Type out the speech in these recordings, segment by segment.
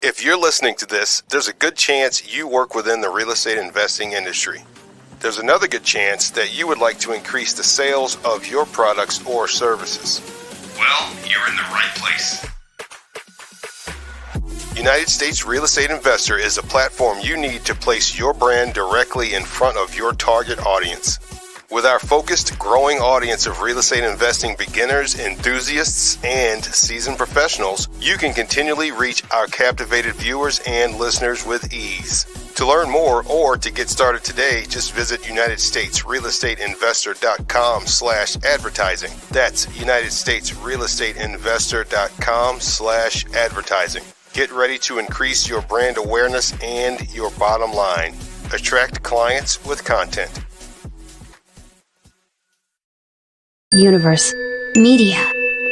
If you're listening to this, there's a good chance you work within the real estate investing industry. There's another good chance that you would like to increase the sales of your products or services. Well, you're in the right place. United States Real Estate Investor is a platform you need to place your brand directly in front of your target audience. With our focused, growing audience of real estate investing beginners, enthusiasts, and seasoned professionals, you can continually reach our captivated viewers and listeners with ease. To learn more or to get started today, just visit UnitedStatesRealEstateInvestor.com/advertising. That's UnitedStatesRealEstateInvestor.com/advertising. Get ready to increase your brand awareness and your bottom line. Attract clients with content. Universe. Media.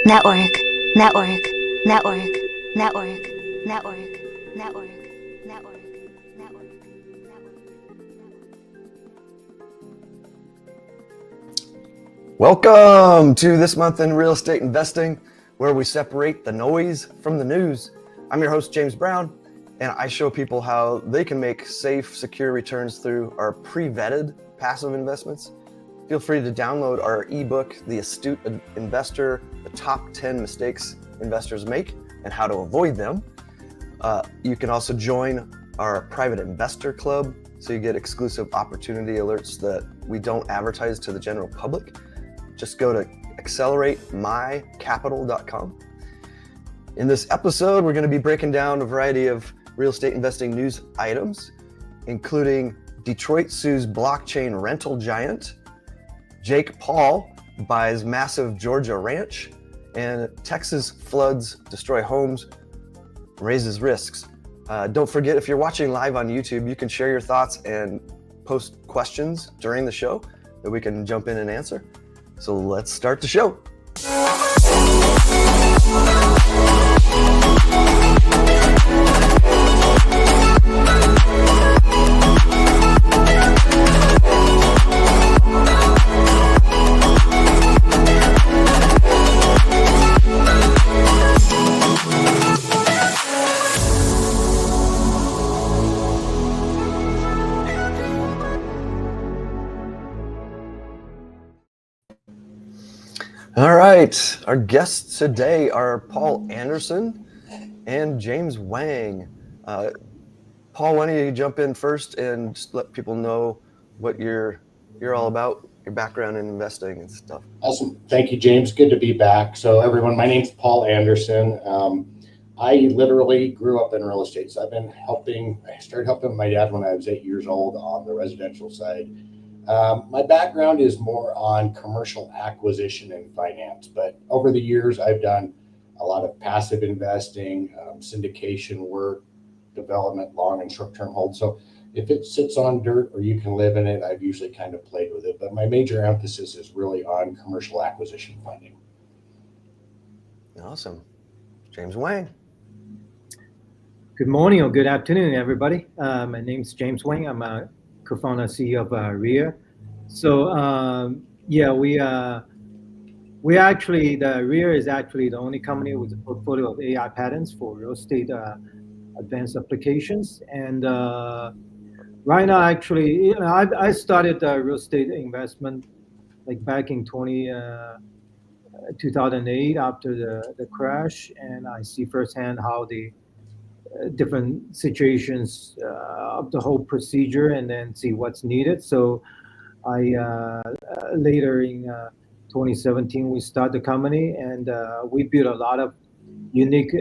Network. Network. Network. Network. Network. Network. Network. Network. Welcome to This Month in Real Estate Investing, where we separate the noise from the news. I'm your host, James Brown, and I show people how they can make safe, secure returns through our pre-vetted passive investments. Feel free to download our ebook, The Astute Investor, the top 10 mistakes investors make and how to avoid them. You can also join our private investor club, so you get exclusive opportunity alerts that we don't advertise to the general public. Just go to acceleratemycapital.com. In this episode, we're going to be breaking down a variety of real estate investing news items, including Detroit sues blockchain rental giant, Jake Paul buys massive Georgia ranch, and Texas floods destroy homes, raises risks. Don't forget, if you're watching live on YouTube, you can share your thoughts and post questions during the show that we can jump in and answer. So let's start the show. All right, our guests today are Paul Anderson and James Wang. Paul, why don't you jump in first and just let people know what you're all about, your background in investing and stuff. Awesome. Thank you, James. Good to be back. So everyone, my name's Paul Anderson. I literally grew up in real estate. So I started helping my dad when I was 8 years old on the residential side. My background is more on commercial acquisition and finance, but over the years, I've done a lot of passive investing, syndication work, development, long and short-term hold. So if it sits on dirt or you can live in it, I've usually kind of played with it, but my major emphasis is really on commercial acquisition funding. Awesome. James Wang. Good morning or good afternoon, everybody. My name's James Wang. I'm a co-founder and CEO of REAI. So we actually, the REAI is actually the only company with a portfolio of AI patents for real estate advanced applications. And right now, actually, I started real estate investment like back in 2008 after the crash, and I see firsthand how the different situations of the whole procedure and then see what's needed. So I later in 2017 we started the company, and we built a lot of unique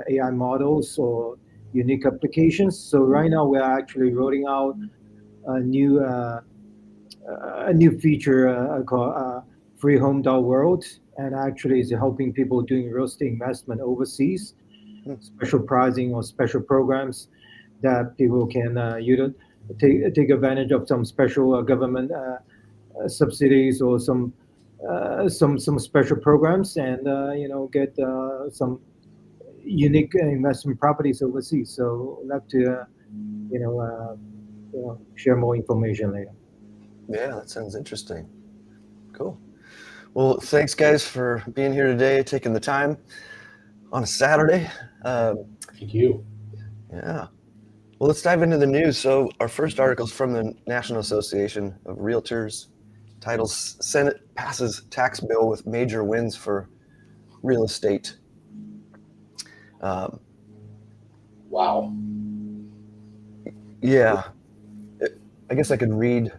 AI models or unique applications. So right now we're actually rolling out a new feature called Free Home World, and actually is helping people doing real estate investment overseas. Special pricing or special programs that people can take advantage of, some special government subsidies or some special programs, and get some unique investment properties overseas. So I'd love to share more information later. Yeah, that sounds interesting. Cool. Well, thanks guys for being here today, taking the time on a Saturday. Thank you. Yeah. Well, let's dive into the news. So our first article is from the National Association of Realtors. Titles: Senate passes tax bill with major wins for real estate. Um, Wow. yeah, I guess I could read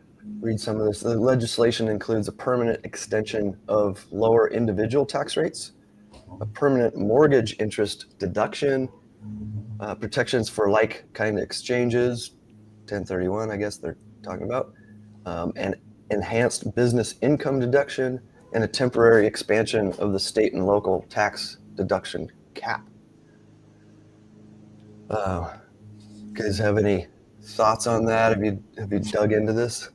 some of this. The legislation includes a permanent extension of lower individual tax rates, a permanent mortgage interest deduction, protections for like kind exchanges, 1031, I guess they're talking about, and enhanced business income deduction, and a temporary expansion of the state and local tax deduction cap. Guys have any thoughts on that? Have you dug into this?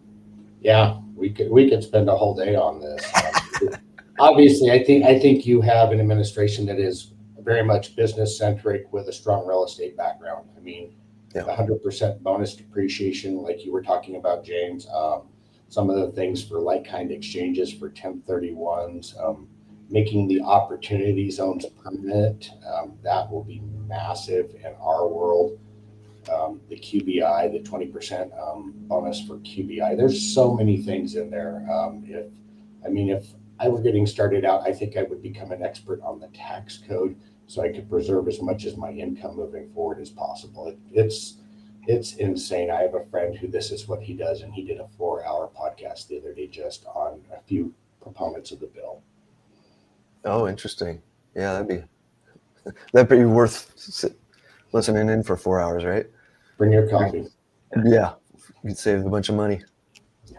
Yeah, we could spend a whole day on this. Obviously, I think you have an administration that is very much business centric with a strong real estate background. I mean, Yeah. 100% bonus depreciation, like you were talking about, James. Some of the things for like kind exchanges for 1031s, making the opportunity zones permanent. That will be massive in our world. The QBI, the 20% bonus for QBI. There's so many things in there. If I were getting started out, I think I would become an expert on the tax code so I could preserve as much as my income moving forward as possible. It's insane. I have a friend who this is what he does, and he did a 4-hour podcast the other day just on a few proponents of the bill. Oh, interesting. Yeah, that'd be worth listening in for 4 hours, right? Bring your coffee. Yeah, you could save a bunch of money. Yeah.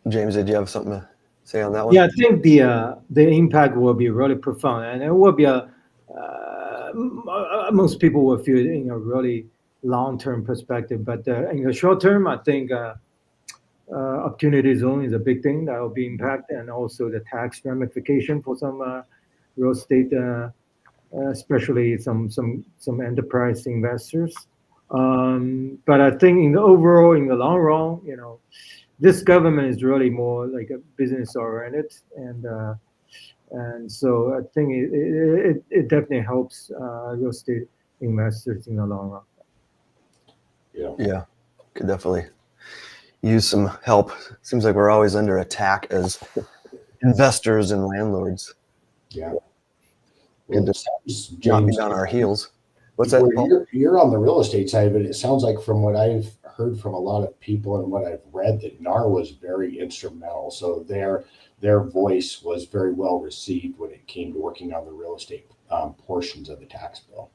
James, did you have something to say on that one? Yeah, I think the impact will be really profound, and it will be most people will feel it in a really long-term perspective. But in the short term, I think opportunity zone is a big thing that will be impact, and also the tax ramification for some real estate, especially some enterprise investors. But I think in the overall, in the long run, this government is really more like a business oriented, and so I think it definitely helps real estate investors in the long run. Yeah, could definitely use some help. Seems like we're always under attack as investors and landlords. Yeah. Good to not be on our heels. What's that, Paul? You're on the real estate side of it. It sounds like from what I've heard from a lot of people and what I've read that NAR was very instrumental. So their voice was very well received when it came to working on the real estate portions of the tax bill.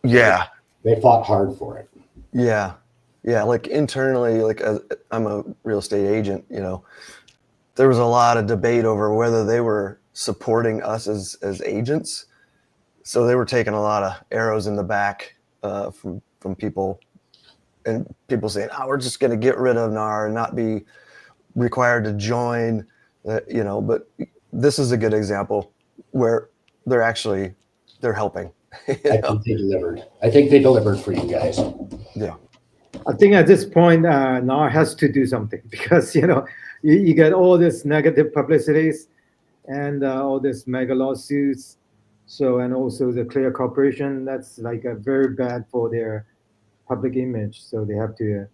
Yeah. They fought hard for it. Yeah. Yeah. Like internally, like I'm a real estate agent, there was a lot of debate over whether they were supporting us as agents. So they were taking a lot of arrows in the back from people, and people saying, "Oh, we're just going to get rid of NAR and not be required to join." But this is a good example where they're helping. I think they delivered. I think they delivered for you guys. Yeah. I think at this point, NAR has to do something because you get all this negative publicities and all this mega lawsuits. So, and also the Clear Corporation, that's like a very bad for their public image. So they have to,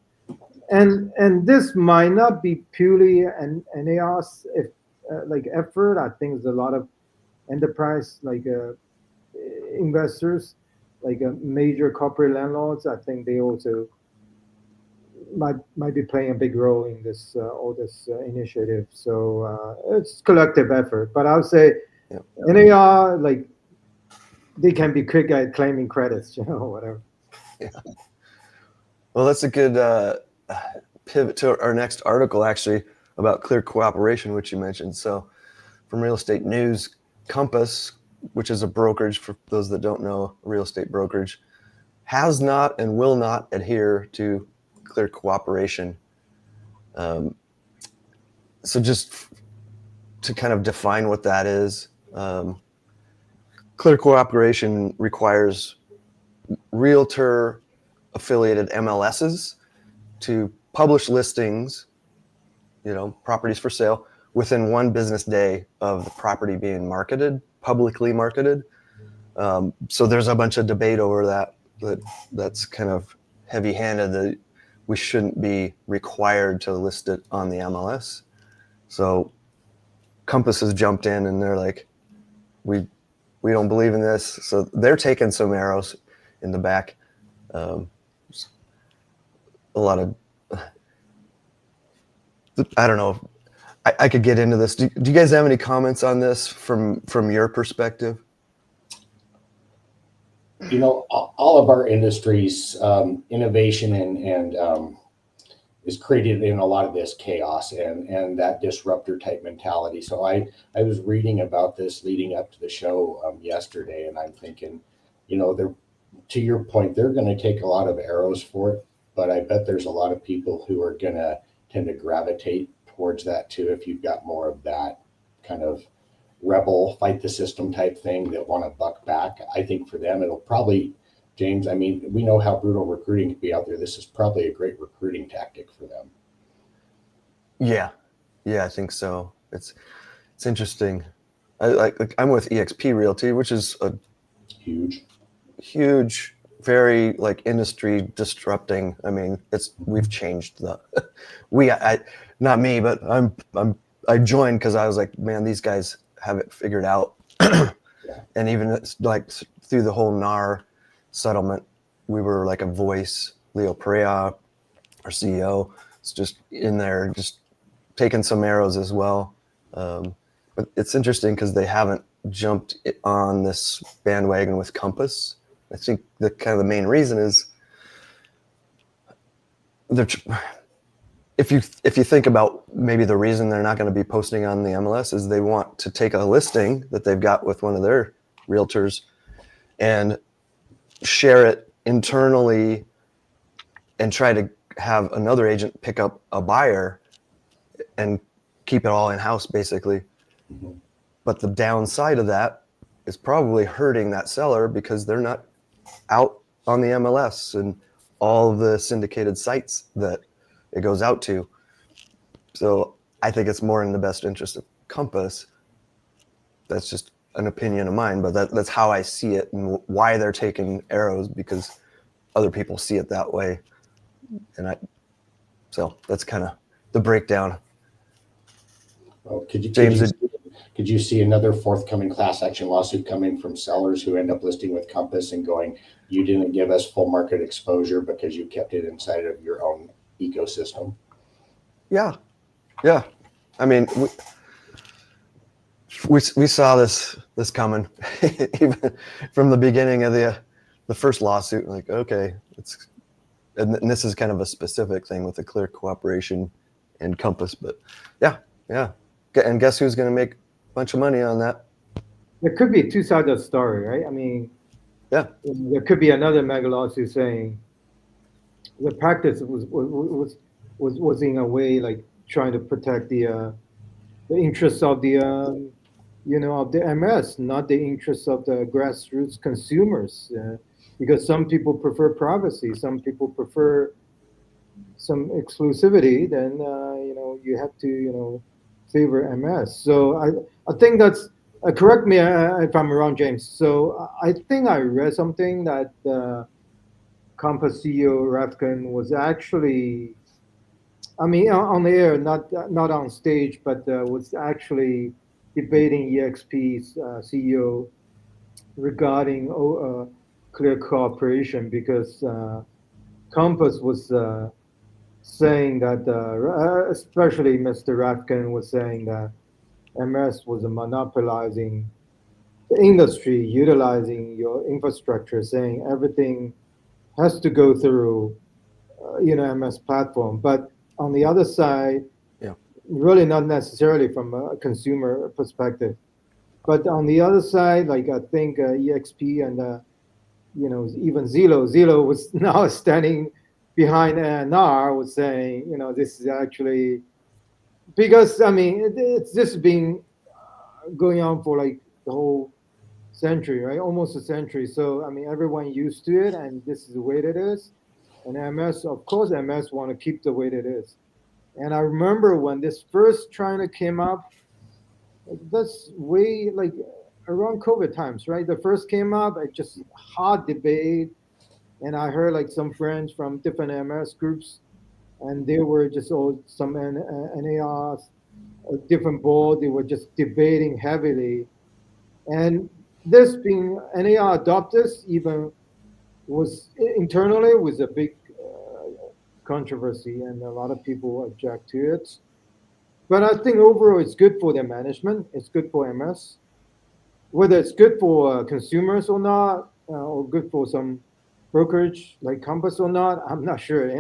and this might not be purely an NAR's effort. I think there's a lot of enterprise investors, major corporate landlords. I think they also might be playing a big role in this all this initiative. So it's collective effort. But I would say NAR they can be quick at claiming credits, whatever. Yeah. Well, that's a good pivot to our next article, actually, about Clear Cooperation, which you mentioned. So from Real Estate News, Compass, which is a brokerage, for those that don't know, a real estate brokerage, has not and will not adhere to Clear Cooperation. So just to kind of define what that is, Clear Cooperation requires realtor affiliated MLSs to publish listings, properties for sale within one business day of the property being publicly marketed. So there's a bunch of debate over that's kind of heavy-handed, that we shouldn't be required to list it on the MLS. So Compass has jumped in and they're like, we don't believe in this. So they're taking some arrows in the back. A lot of, I don't know. I could get into this. Do you guys have any comments on this from your perspective? You know, all of our industries, innovation and is created in a lot of this chaos and that disruptor type mentality. So I was reading about this leading up to the show yesterday, and I'm thinking, you know, they're, to your point, they're going to take a lot of arrows for it, but I bet there's a lot of people who are going to tend to gravitate towards that too. If you've got more of that kind of rebel, fight the system type thing that want to buck back, I think for them it'll probably, James, I mean, we know how brutal recruiting can be out there. This is probably a great recruiting tactic for them. Yeah, I think so. It's interesting. I'm with EXP Realty, which is a huge, very like industry disrupting. I mean, we've changed not me, but I joined because I was like, man, these guys have it figured out. And even like through the whole NAR settlement, we were like a voice. Leo Perea, our CEO, is just in there, just taking some arrows as well. But it's interesting because they haven't jumped on this bandwagon with Compass. I think the kind of the main reason is if you think about maybe the reason they're not going to be posting on the MLS is they want to take a listing that they've got with one of their realtors and share it internally and try to have another agent pick up a buyer and keep it all in-house basically. Mm-hmm. But the downside of that is probably hurting that seller because they're not out on the MLS and all of the syndicated sites that it goes out to. So I think it's more in the best interest of Compass. That's just an opinion of mine, but that's how I see it and why they're taking arrows, because other people see it that way. And so that's kind of the breakdown. Well, could James, could you see another forthcoming class action lawsuit coming from sellers who end up listing with Compass and going, you didn't give us full market exposure because you kept it inside of your own ecosystem? Yeah. I mean, we saw this coming even from the beginning of the first lawsuit. Like, okay, and this is kind of a specific thing with the clear cooperation and Compass, but yeah. And guess who's going to make a bunch of money on that? There could be two sides of the story, right? I mean, yeah, there could be another mega lawsuit saying the practice was in a way like trying to protect the interests of the of the MS, not the interests of the grassroots consumers, because some people prefer privacy, some people prefer some exclusivity. Then you have to favor MS. So I think that's correct me if I'm wrong, James. So I think I read something that Compass CEO Rafkin was actually, I mean, on the air, not on stage, but was actually debating EXP's CEO regarding clear cooperation, because Compass was saying that, especially Mr. Rafkin was saying that MS was monopolizing the industry, utilizing your infrastructure, saying everything has to go through MS platform. But on the other side, really not necessarily from a consumer perspective, but on the other side, like I think EXP and even Zillow was now standing behind NAR, was saying this is actually, because I mean it's just been going on for like the whole century, right? Almost a century. So I mean everyone used to it, and this is the way it is. And MS, of course, MS want to keep the way it is. And I remember when this first China came up, that's way like around COVID times, right? The first came up, it just hot debate, and I heard like some friends from different MS groups, and they were just all some NARs, a different board. They were just debating heavily, and this being NAR adopters even was internally was a big controversy, and a lot of people object to it. But I think overall it's good for their management. It's good for MS. Whether it's good for consumers or not, or good for some brokerage like Compass or not, I'm not sure.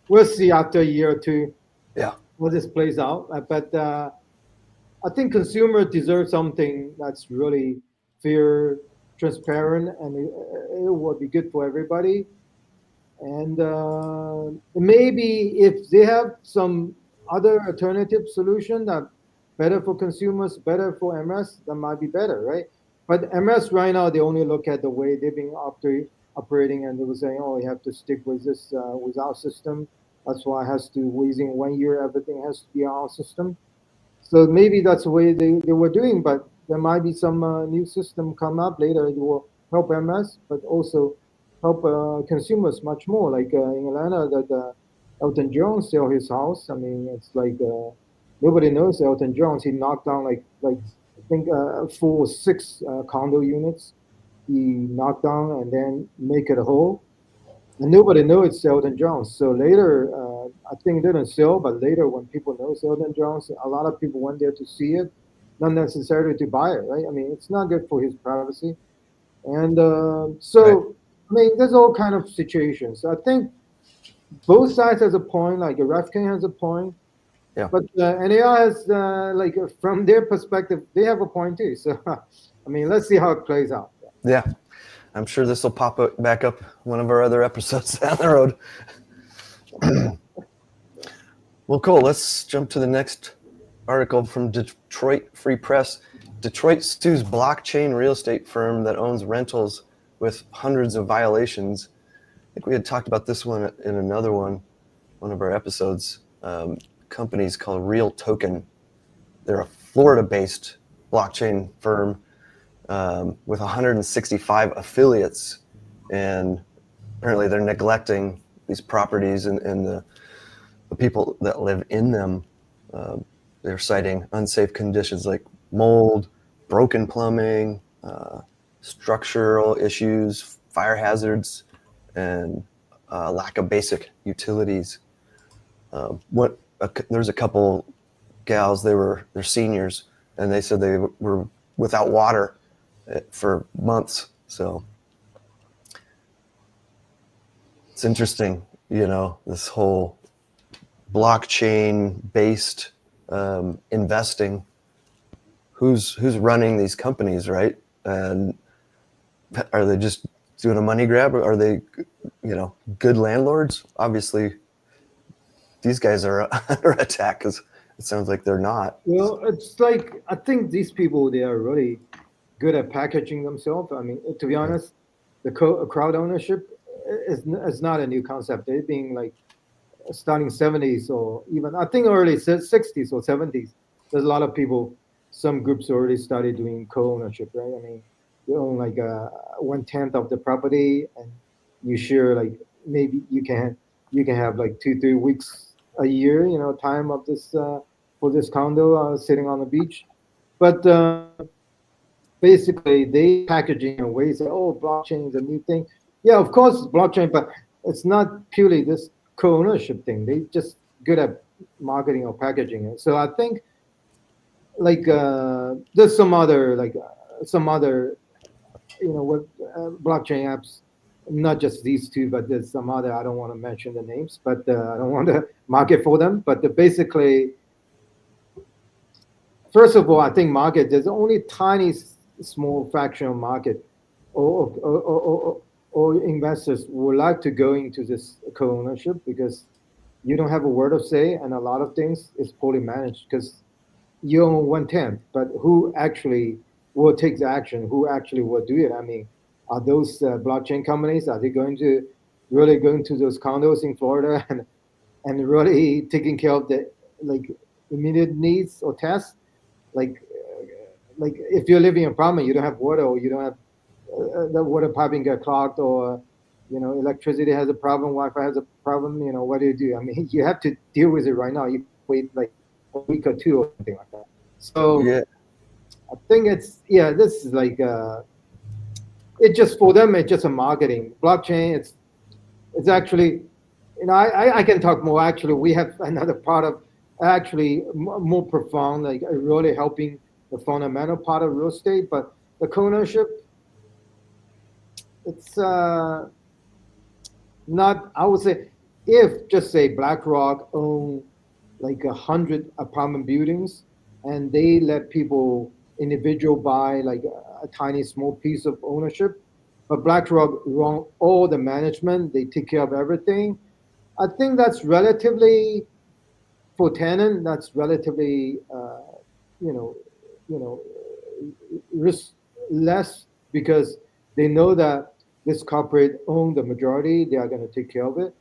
We'll see after a year or two Yeah. how this plays out. But I think consumers deserve something that's really fair, transparent, and it will be good for everybody. And maybe if they have some other alternative solution that better for consumers, better for MS, that might be better, right? But MS right now, they only look at the way they've been operating, and they were saying, oh, you have to stick with this, with our system. That's why it has to, within 1 year, everything has to be our system. So maybe that's the way they were doing, but there might be some new system come up later. It will help MS, but also help consumers much more. Like in Atlanta, that Elton John sell his house. I mean, it's like nobody knows Elton John. He knocked down like I think 4 or 6 condo units. He knocked down and then make it a whole. And nobody knows it's Elton John. So later, I think it didn't sell, but later when people know it's Elton John, a lot of people went there to see it, not necessarily to buy it, right? I mean, it's not good for his privacy. And Right. I mean, there's all kind of situations. I think both sides has a point, like RefCon has a point, Yeah. but NAR has, like, from their perspective, they have a point too. So, I mean, let's see how it plays out. Yeah. I'm sure this will pop back up one of our other episodes down the road. Well, cool. Let's jump to the next article from Detroit Free Press. Detroit sues blockchain real estate firm that owns rentals with hundreds of violations. I think we had talked about this one in another one of our episodes. Companies called Real Token. They're a Florida-based blockchain firm with 165 affiliates, and apparently they're neglecting these properties and the people that live in them. They're citing unsafe conditions like mold, broken plumbing, structural issues, fire hazards, and lack of basic utilities. There's a couple gals, they're seniors, and they said they were without water for months. So it's interesting, this whole blockchain based investing. Who's running these companies, right? And are they just doing a money grab, or are they, good landlords? Obviously, these guys are under attack because it sounds like they're not. Well, it's like I think these people, they are really good at packaging themselves. I mean, to be honest, the crowd ownership is not a new concept. They've been like starting 70s or even I think early 60s or 70s. There's a lot of people, some groups already started doing co-ownership, right? I mean, you own like 1/10 of the property, and you share like maybe you can have like 2-3 weeks a year, time of this for this condo sitting on the beach. But basically, they packaging in ways that, oh, blockchain is a new thing. Yeah, of course, it's blockchain, but it's not purely this co-ownership thing. They just good at marketing or packaging it. So I think like there's some other what blockchain apps, not just these two, but there's some other. I don't want to mention the names, but I don't want to market for them. But basically, first of all, I think market, there's only tiny small fraction of market or investors would like to go into this co-ownership because you don't have a word of say, and a lot of things is poorly managed because you own 1/10, but who actually will take the action? Who actually will do it? I mean, are those blockchain companies, are they really going to those condos in Florida and really taking care of the like immediate needs or tasks? Like like if you're living in an apartment, you don't have water, or you don't have the water piping get clogged, or electricity has a problem, Wi-Fi has a problem. What do? I mean, you have to deal with it right now. You wait like a week or two or something like that. So Yeah. I think this is like it just for them. It's just a marketing blockchain. It's actually, I can talk more. Actually, we have another part of actually more profound, like really helping the fundamental part of real estate, but the co-ownership, it's not. I would say, if just say BlackRock own like 100 apartment buildings, and they let people individual buy like a tiny small piece of ownership, but BlackRock run all the management, they take care of everything. I think that's relatively, for tenant, that's relatively you know you know risk less, because they know that this corporate own the majority, they are going to take care of it.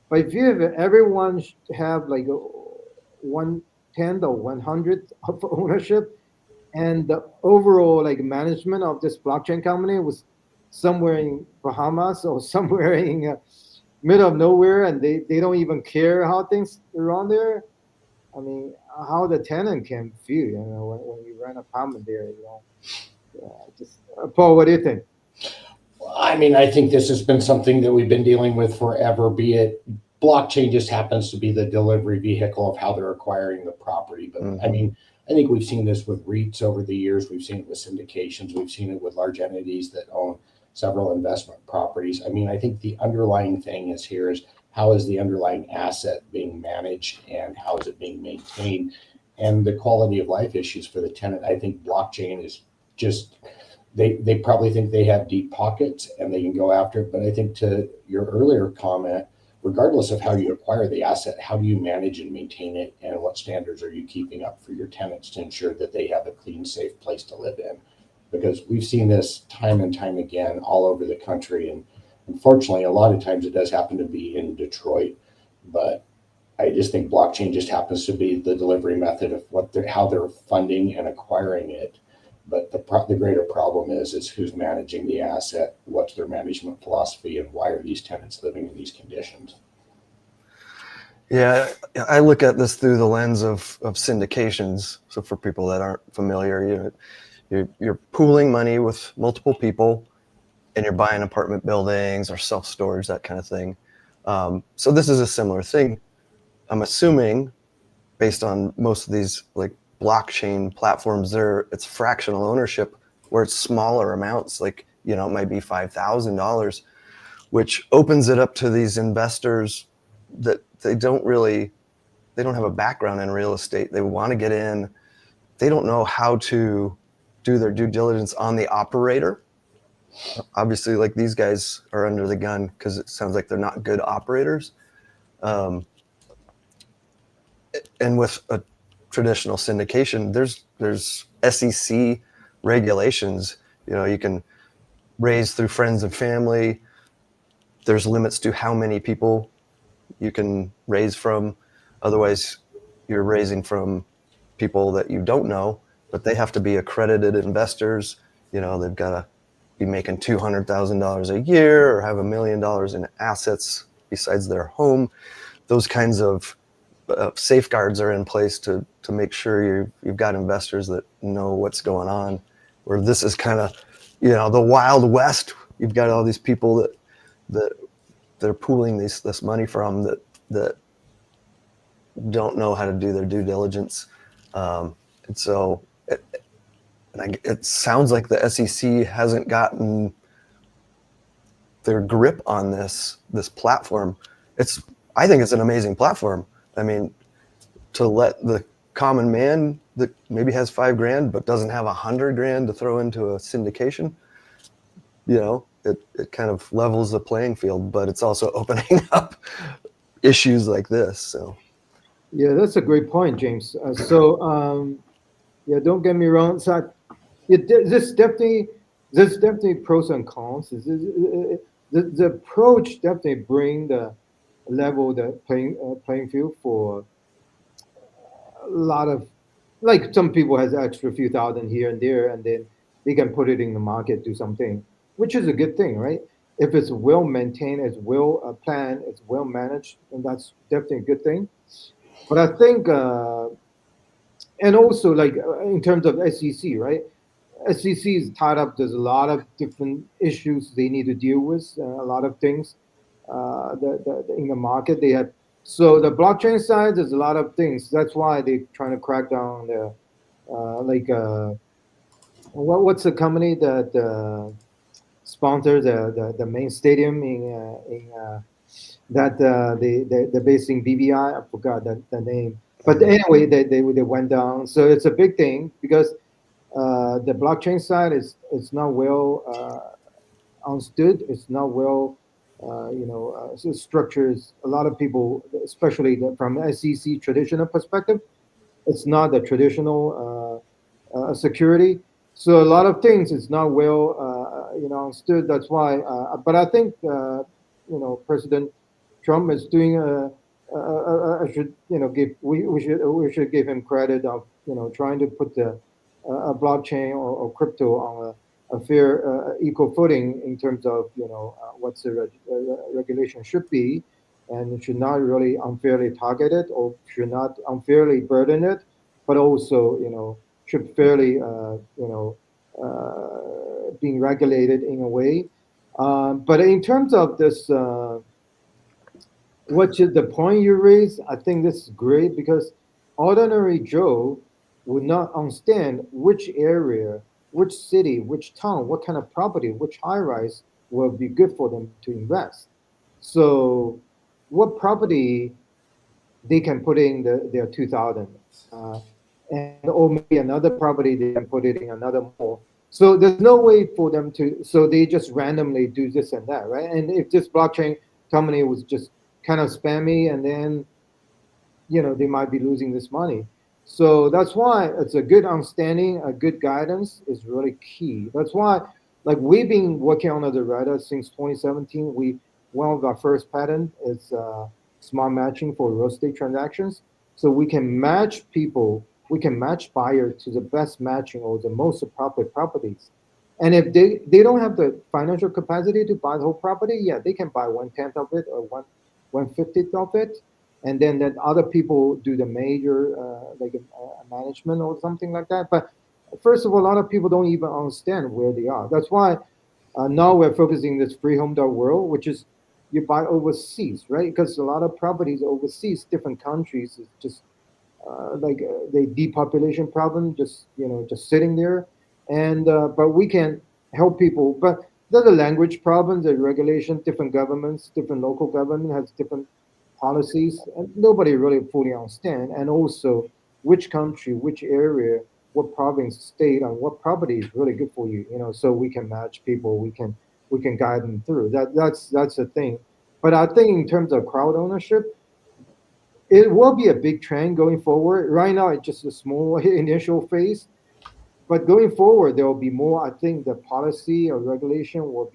But if you have everyone have like a 1/10 or 100th of ownership, and the overall like management of this blockchain company was somewhere in Bahamas or somewhere in middle of nowhere, and they don't even care how things around there. I mean, how the tenant can feel, when you rent an apartment there, Yeah, just Paul, what do you think? I mean, I think this has been something that we've been dealing with forever, be it blockchain just happens to be the delivery vehicle of how they're acquiring the property. But I mean, I think we've seen this with REITs over the years. We've seen it with syndications. We've seen it with large entities that own several investment properties. I mean, I think the underlying thing is here is how is the underlying asset being managed and how is it being maintained, and the quality of life issues for the tenant. I think blockchain is just they probably think they have deep pockets and they can go after it. But I think to your earlier comment, regardless of how you acquire the asset, how do you manage and maintain it, and what standards are you keeping up for your tenants to ensure that they have a clean, safe place to live in? Because we've seen this time and time again all over the country, and unfortunately, a lot of times it does happen to be in Detroit. But I just think blockchain just happens to be the delivery method of how they're funding and acquiring it. But the greater problem is who's managing the asset, what's their management philosophy, and why are these tenants living in these conditions? Yeah, I look at this through the lens of syndications. So for people that aren't familiar, you're pooling money with multiple people, and you're buying apartment buildings or self-storage, that kind of thing. So this is a similar thing. I'm assuming, based on most of these like blockchain platforms, it's fractional ownership, where it's smaller amounts, like it might be $5,000, which opens it up to these investors that they don't have a background in real estate. They want to get in. They don't know how to do their due diligence on the operator. Obviously, like, these guys are under the gun because it sounds like they're not good operators. And with a traditional syndication, there's SEC regulations. You can raise through friends and family. There's limits to how many people you can raise from. Otherwise, you're raising from people that you don't know, but they have to be accredited investors. They've got to be making $200,000 a year or have $1 million in assets besides their home. Those kinds of safeguards are in place to make sure you've got investors that know what's going on. Where this is kind of, the Wild West. You've got all these people that they're pooling this money from that don't know how to do their due diligence, and so it sounds like the SEC hasn't gotten their grip on this platform. I think it's an amazing platform. I mean, to let the common man that maybe has $5,000 but doesn't have $100,000 to throw into a syndication, it kind of levels the playing field, but it's also opening up issues like this. So Yeah, that's a great point, James. Yeah, don't get me wrong. So, there's definitely pros and cons. The approach definitely bring the level the playing field for a lot of like some people has extra few thousand here and there, and then they can put it in the market, do something, which is a good thing, right? If it's well maintained, it's well planned, it's well managed, and that's definitely a good thing. But I think, and also like in terms of SEC, right? SEC is tied up. There's a lot of different issues they need to deal with. A lot of things in the market they have. So the blockchain side, there's a lot of things. That's why they're trying to crack down on the what's the company that sponsors the main stadium in that they're based in BVI. I forgot the name. But anyway, they went down. So it's a big thing because the blockchain side is not well understood. It's not well, so structures. A lot of people, especially from SEC traditional perspective, it's not the traditional security. So a lot of things is not well, understood. That's why. But I think President Trump is doing I should give we should give him credit of trying to put the a blockchain or crypto on a fair equal footing in terms of what's the regulation should be, and it should not really unfairly target it or should not unfairly burden it, but also should fairly being regulated in a way. But in terms of this. What is the point you raise? I think this is great because ordinary Joe would not understand which area, which city, which town, what kind of property, which high rise will be good for them to invest. So, what property they can put in their 2000, and or maybe another property they can put it in another mall. So there's no way for them to. So they just randomly do this and that, right? And if this blockchain company was just kind of spammy, and then they might be losing this money. So that's why it's a good understanding, a good guidance is really key. That's why, like we've been working on the radar since 2017. One of our first patent is smart matching for real estate transactions. So we can match people, we can match buyer to the best matching or the most appropriate properties. And if they don't have the financial capacity to buy the whole property, yeah, they can buy 1/10 of it or 1/50 of it, and then let other people do the major management or something like that. But first of all, a lot of people don't even understand where they are. That's why now we're focusing this free home world, which is you buy overseas, right? Because a lot of properties overseas, different countries, is just the depopulation problem, just sitting there. And but we can help people. But there's a language problem, the regulation, different governments, different local government has different policies, and nobody really fully understand. And also, which country, which area, what province, state, and what property is really good for you. So we can match people, we can guide them through. That's the thing. But I think in terms of crowd ownership, it will be a big trend going forward. Right now, it's just a small initial phase, but going forward, there will be more. I think the policy or regulation will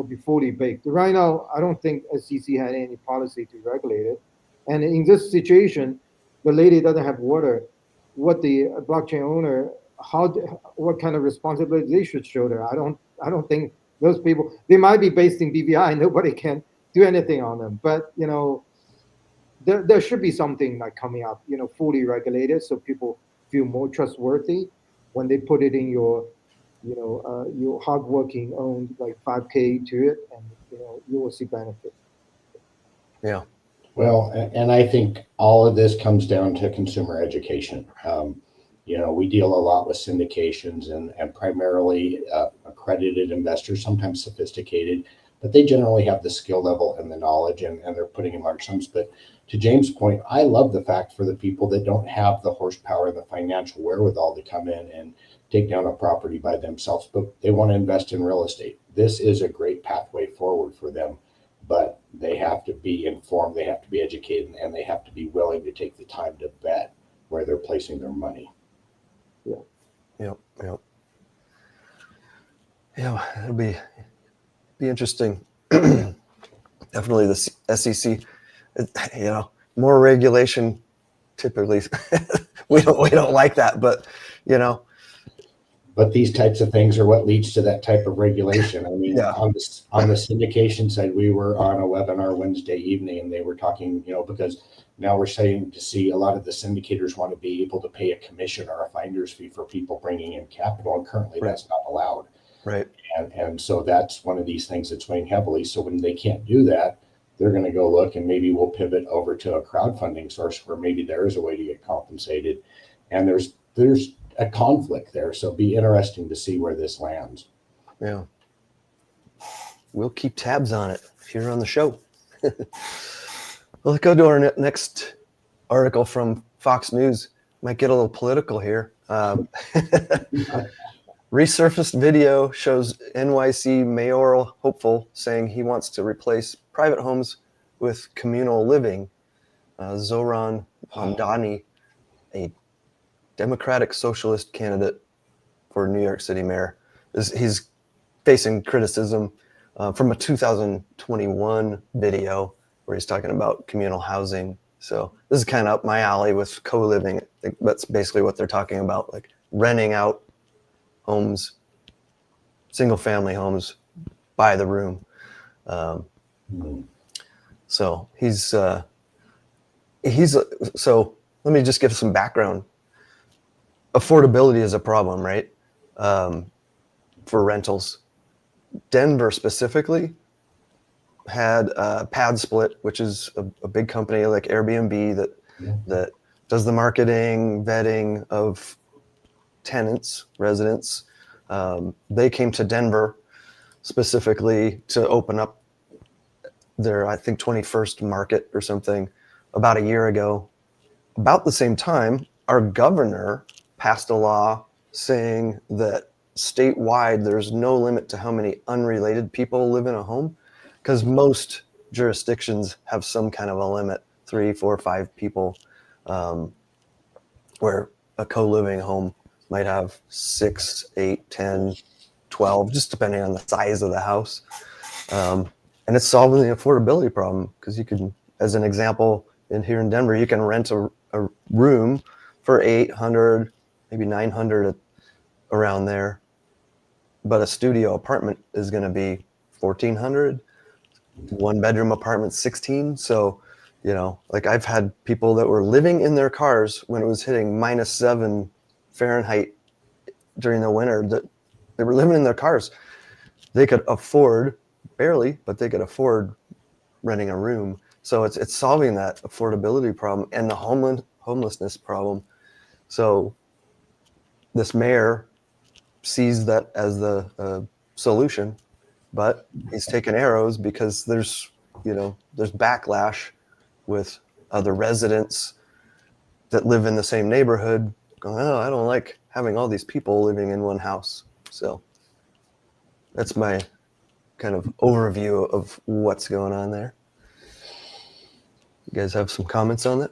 be fully baked. Right now, I don't think SEC had any policy to regulate it. And in this situation, the lady doesn't have water. What the blockchain owner, what kind of responsibility they should show there? I don't think those people. They might be based in BVI. Nobody can do anything on them. But there should be something like coming up, fully regulated, so people feel more trustworthy when they put it in your hardworking owned like 5K to it, and you will see benefit. Yeah. Well, and I think all of this comes down to consumer education. We deal a lot with syndications and primarily accredited investors, sometimes sophisticated, but they generally have the skill level and the knowledge, and they're putting in large sums. But to James' point, I love the fact for the people that don't have the horsepower and the financial wherewithal to come in and take down a property by themselves, but they want to invest in real estate. This is a great pathway forward for them, but they have to be informed, they have to be educated, and they have to be willing to take the time to vet where they're placing their money. Yeah. Yep. Yeah, it'll be interesting. Definitely the SEC, more regulation typically we don't like that, but you know, But these types of things are what leads to that type of regulation. I mean, Yeah. on the syndication side, we were on a webinar Wednesday evening, and they were talking, because now we're starting to see a lot of the syndicators want to be able to pay a commission or a finder's fee for people bringing in capital, and currently Right. that's not allowed. right. And so that's one of these things that's weighing heavily. So when they can't do that, they're going to go look, and maybe we'll pivot over to a crowdfunding source where maybe there is a way to get compensated. And there's a conflict there. So it'll be interesting to see where this lands. Yeah. We'll keep tabs on it here on the show. Well, let's go to our next article from Fox News. Might get a little political here. Resurfaced video shows NYC mayoral hopeful saying he wants to replace private homes with communal living. Zoran Hamdani, a Democratic Socialist candidate for New York City mayor, he's facing criticism from a 2021 video where he's talking about communal housing. So this is kind of up my alley with co-living. I think that's basically what they're talking about, like renting out homes, single family homes by the room. So so let me just give some background. Affordability is a problem, right? For rentals. Denver specifically had Pad Split, which is a big company like Airbnb that does the marketing, vetting of tenants, residents. They came to Denver specifically to open up their, I think, 21st market or something about a year ago. About the same time, our governor passed a law saying that statewide there's no limit to how many unrelated people live in a home, because most jurisdictions have some kind of a limit, 3, 4, 5 people, where a co-living home might have 6, 8, 10, 12, just depending on the size of the house. And it's solving the affordability problem, because you can, as an example, here in Denver, you can rent a room for $800, maybe $900 around there. But a studio apartment is going to be $1,400. 1-bedroom apartment, $1,600. So, like I've had people that were living in their cars when it was hitting -7 Fahrenheit during the winter, that they were living in their cars. They could afford, barely, but they could afford renting a room. So it's solving that affordability problem and the homelessness problem. So this mayor sees that as the solution, but he's taking arrows because there's backlash with other residents that live in the same neighborhood going, oh, I don't like having all these people living in one house. So that's my kind of overview of what's going on there. You guys have some comments on that?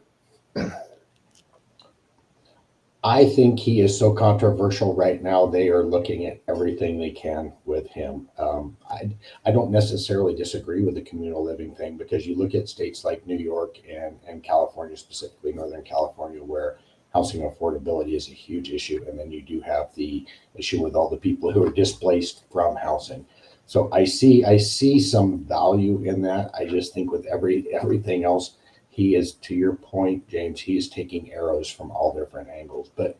I think he is so controversial right now. They are looking at everything they can with him. I don't necessarily disagree with the communal living thing, because you look at states like New York and California, specifically Northern California, where housing affordability is a huge issue. And then you do have the issue with all the people who are displaced from housing. So I see some value in that. I just think with everything else, he is, to your point, James, he is taking arrows from all different angles. But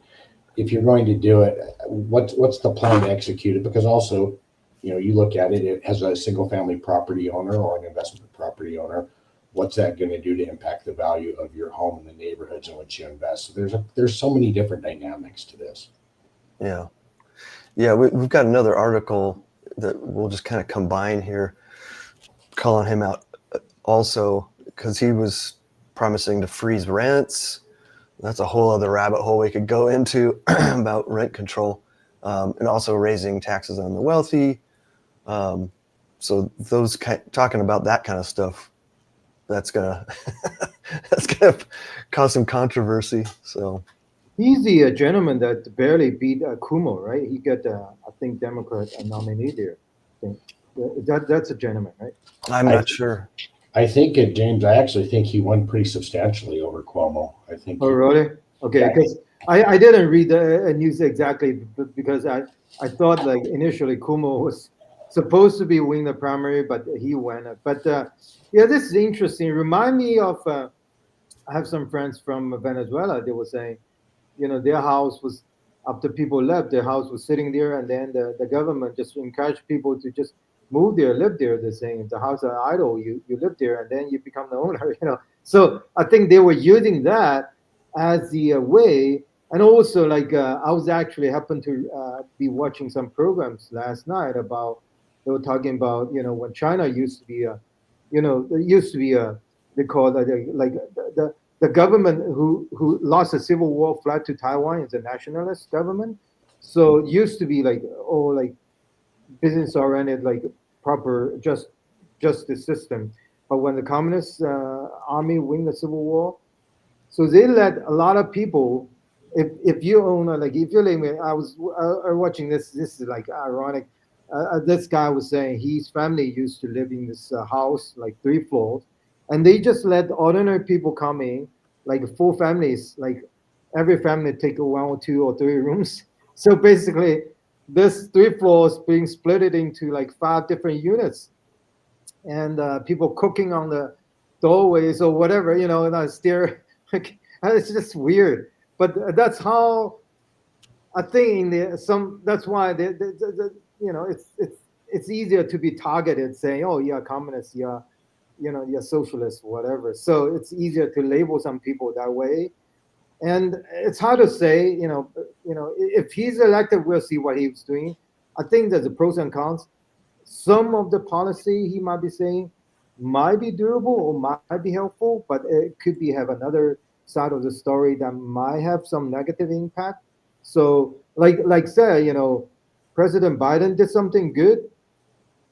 if you're going to do it, what's the plan to execute it? Because also, you look at it as a single family property owner or an investment property owner, what's that going to do to impact the value of your home in the neighborhoods in which you invest? So there's so many different dynamics to this. Yeah. We've got another article that we'll just kind of combine here, calling him out also, because he was promising to freeze rents. That's a whole other rabbit hole we could go into about rent control, and also raising taxes on the wealthy. So those talking about that kind of stuff, that's gonna cause some controversy. So He's the gentleman that barely beat Cuomo, right? He got, I think, Democrat nominee there. I think. That's a gentleman, right? I'm not sure. I think James, I actually think he won pretty substantially over Cuomo. I think Oh, really? Okay, yeah, because I didn't read the news exactly because I thought like initially Kumo was supposed to be win the primary, but he won it. But yeah, this is interesting. Remind me of I have some friends from Venezuela. They were saying, their house was after people left, their house was sitting there, and then the government just encouraged people to just move there, live there. They're saying if the house is idle, you live there, and then you become the owner. So I think they were using that as the way, and also like I was actually happened to be watching some programs last night about they were talking about when China used to be a, there used to be a they call it like the government who lost the civil war fled to Taiwan is a nationalist government. So it used to be like like business oriented, like proper justice system. But when the communist army win the civil war, so they let a lot of people. If you own like if you're living, I was watching this. This is like ironic. This guy was saying his family used to live in this house like 3 floors, and they just let ordinary people come in, like full families, like every family take 1 or 2 or 3 rooms. So basically, this 3 floors being split it into like 5 different units, and people cooking on the doorways or whatever, and I stare. Like, it's just weird. But that's how I think in the some. That's why it's easier to be targeted, saying, "Oh, you're a communist, you're socialist, whatever." So it's easier to label some people that way, and it's hard to say. If he's elected, we'll see what he's doing. I think there's a pros and cons. Some of the policy he might be saying might be durable or might be helpful, but it could be have another side of the story that might have some negative impact. So, like say, President Biden did something good,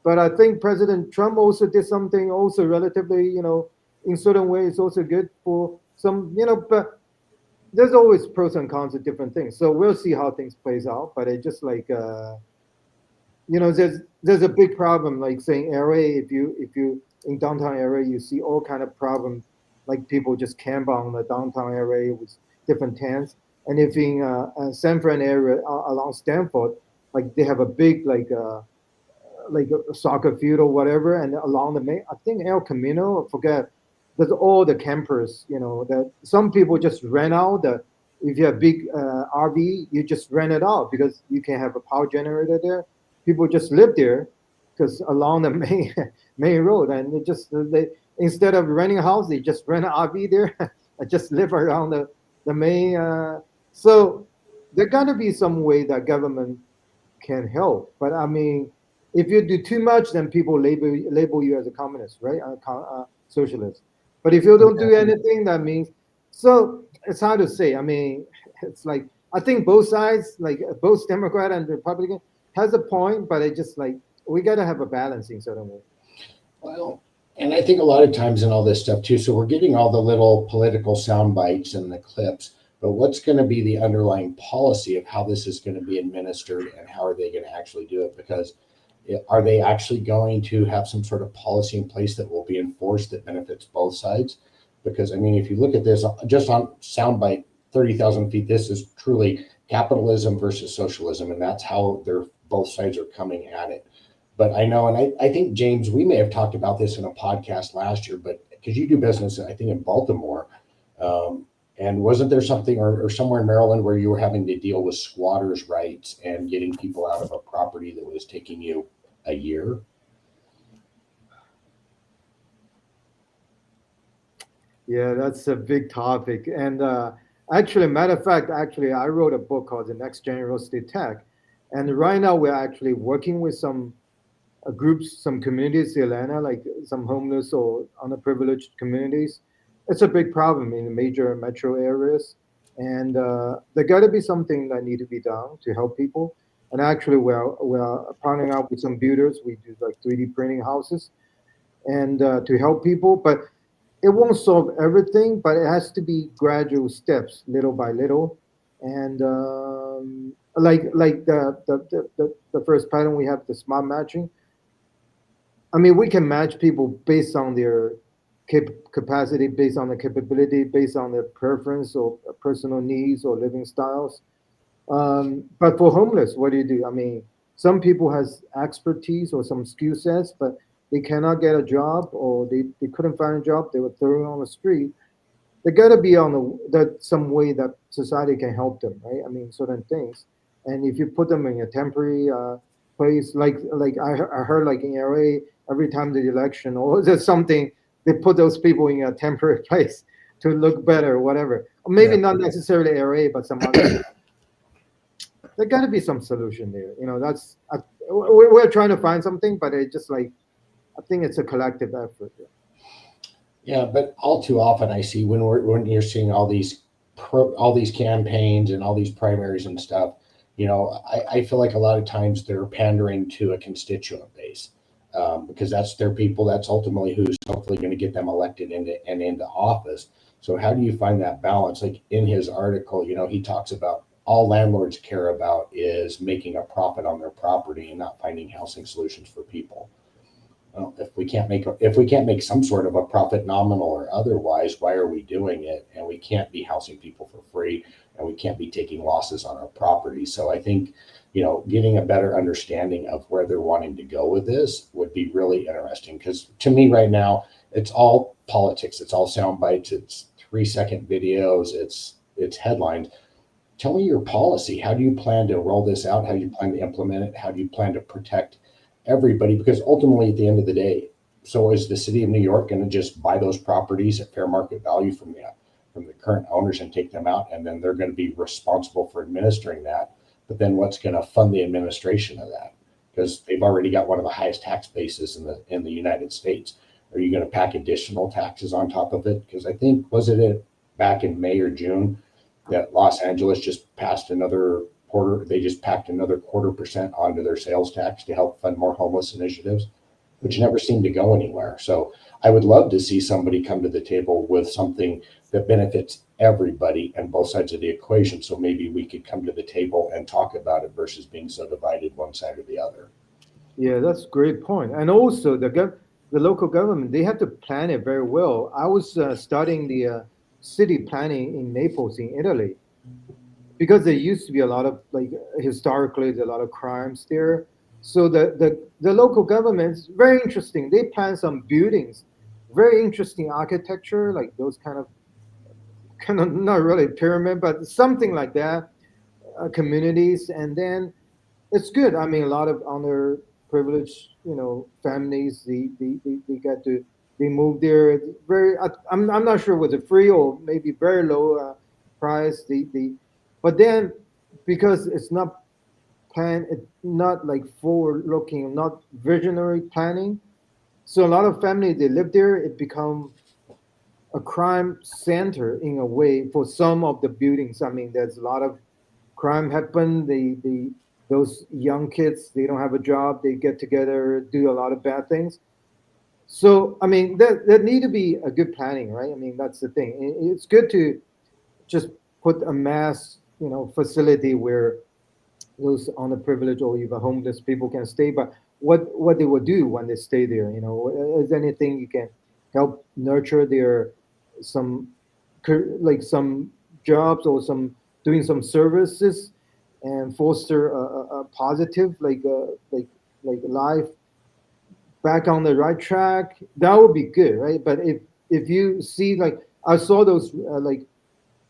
but I think President Trump also did something also relatively, in certain ways also good for some, but there's always pros and cons of different things. So we'll see how things plays out. But it just like there's a big problem like saying LA. If you in downtown area, you see all kind of problems like people just camp on the downtown area with different tents. And if in San Fran area along Stanford, like they have a big like a soccer field or whatever, and along the main, I think El Camino, I forget, there's all the campers, that some people just rent out the, if you have big RV, you just rent it out because you can have a power generator there. People just live there because along the main road, and they instead of renting a house, they just rent an RV there and just live around the main. So there got to be some way that government can help. But I mean, if you do too much, then people label you as a communist, right? Socialist. But if you don't do anything, that means so it's hard to say. I mean, it's like I think both sides, like both Democrat and Republican, has a point, but it just like we got to have a balancing certain way. well, and I think a lot of times in all this stuff too. So we're getting all the little political sound bites and the clips, but what's going to be the underlying policy of how this is going to be administered and how are they going to actually do it? Because are they actually going to have some sort of policy in place that will be enforced that benefits both sides? Because I mean, if you look at this just on soundbite 30,000 feet, this is truly capitalism versus socialism, and that's how they're both sides are coming at it. But I know, and I think James, we may have talked about this in a podcast last year, but because you do business, I think in Baltimore, and wasn't there something or somewhere in Maryland where you were having to deal with squatters' rights and getting people out of a property that was taking you a year? Yeah, that's a big topic. And actually, matter of fact, actually, I wrote a book called The Next Gen Real Estate Tech. And right now, we're actually working with some groups, some communities in Atlanta, like some homeless or underprivileged communities. It's a big problem in the major metro areas. And there got to be something that need to be done to help people. And actually, we're partnering up with some builders. We do like 3D printing houses and to help people. But it won't solve everything, but it has to be gradual steps, little by little. And like the first pattern we have, the smart matching. I mean, we can match people based on their capacity, based on the capability, based on their preference or personal needs or living styles. But for homeless, what do you do? I mean, some people has expertise or some skill sets, but they cannot get a job or they couldn't find a job. They were thrown on the street. They got to be on that some way that society can help them, right? I mean, certain things. And if you put them in a temporary place, like I heard like in LA, every time the election or there's something, they put those people in a temporary place to look better or whatever. Or maybe Yeah. not necessarily LA, but some other. There got to be some solution there. We're trying to find something, but it just like I think it's a collective effort. Yeah, but all too often I see when you're seeing all these campaigns and all these primaries and stuff, I feel like a lot of times they're pandering to a constituent base, because that's their people. That's ultimately who's hopefully going to get them elected into office. So how do you find that balance? Like in his article, he talks about all landlords care about is making a profit on their property and not finding housing solutions for people. Well, if we can't make some sort of a profit, nominal or otherwise, why are we doing it? And we can't be housing people for free, and we can't be taking losses on our property. So I think, getting a better understanding of where they're wanting to go with this would be really interesting. Because to me right now, it's all politics. It's all sound bites. It's 3-second videos. It's headlines. Tell me your policy. How do you plan to roll this out? How do you plan to implement it? How do you plan to protect everybody? Because ultimately at the end of the day, so is the city of New York going to just buy those properties at fair market value from the current owners and take them out, and then they're going to be responsible for administering that? But then what's going to fund the administration of that? Because they've already got one of the highest tax bases in the United States. Are you going to pack additional taxes on top of it? Because I think back in May or June that Los Angeles just passed another quarter. They just packed another 0.25% onto their sales tax to help fund more homeless initiatives, which never seemed to go anywhere. So I would love to see somebody come to the table with something that benefits everybody and both sides of the equation. So maybe we could come to the table and talk about it versus being so divided one side or the other. Yeah, that's a great point. And also the local government, they have to plan it very well. I was studying the city planning in Naples in Italy, because there used to be a lot of historically there's a lot of crimes there. So the local government's very interesting. They plan some buildings, very interesting architecture, like those kind of not really pyramid, but something like that, communities. And then it's good. I mean, a lot of underprivileged, families, they get to they move there. It's I'm not sure was it free or maybe very low price. But then because it's not planned, it's not like forward looking, not visionary planning. So a lot of families they live there. It become a crime center in a way for some of the buildings. I mean, there's a lot of crime happen. Those young kids they don't have a job. They get together, do a lot of bad things. So I mean, there need to be a good planning, right? I mean, that's the thing. It's good to just put a mass, facility where those underprivileged or even homeless people can stay. But what they will do when they stay there, is anything you can help nurture their some like some jobs or some doing some services and foster a positive life back on the right track. That would be good, right? But if you see like I saw those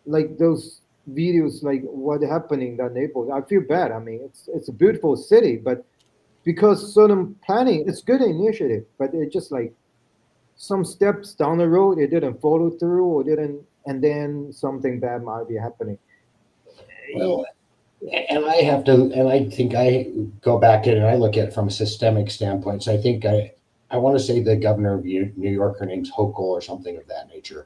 like those videos like what happening in that neighborhood, I feel bad. I mean, it's a beautiful city, but because certain planning, it's good initiative, but it just like some steps down the road, it didn't follow through or didn't, and then something bad might be happening. Well, and I think I go back in and I look at it from a systemic standpoint. So I think I want to say the governor of New York, her name's Hochul or something of that nature.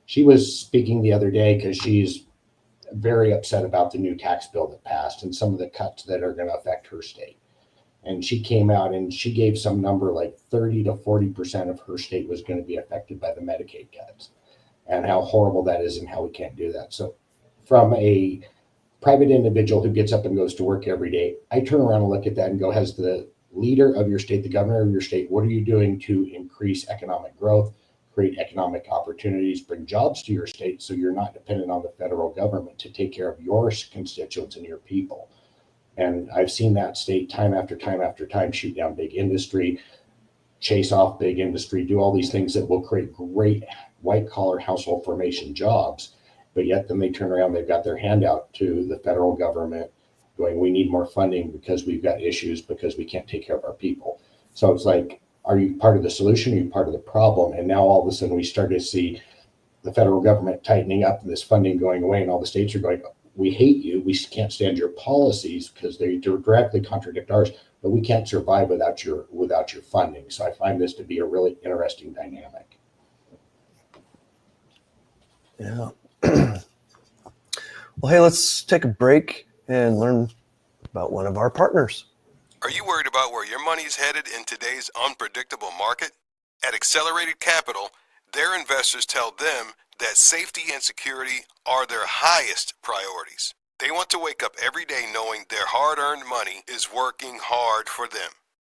She was speaking the other day because she's very upset about the new tax bill that passed and some of the cuts that are going to affect her state. And she came out and she gave some number like 30 to 40% of her state was going to be affected by the Medicaid cuts, and how horrible that is and how we can't do that. So from a private individual who gets up and goes to work every day, I turn around and look at that and go, has the leader of your state, the governor of your state, what are you doing to increase economic growth, create economic opportunities, bring jobs to your state so you're not dependent on the federal government to take care of your constituents and your people. And I've seen that state time after time after time shoot down big industry, chase off big industry, do all these things that will create great white collar household formation jobs. But yet then they turn around, they've got their hand out to the federal government going, we need more funding because we've got issues because we can't take care of our people. So it's like, are you part of the solution? Are you part of the problem? And now all of a sudden we start to see the federal government tightening up and this funding going away, and all the states are going, we hate you. We can't stand your policies because they directly contradict ours, but we can't survive without your funding. So I find this to be a really interesting dynamic. Yeah. Well, hey, let's take a break and learn about one of our partners. Are you worried about where your money is headed in today's unpredictable market? At Accelerated Capital, their investors tell them that safety and security are their highest priorities. They want to wake up every day knowing their hard-earned money is working hard for them.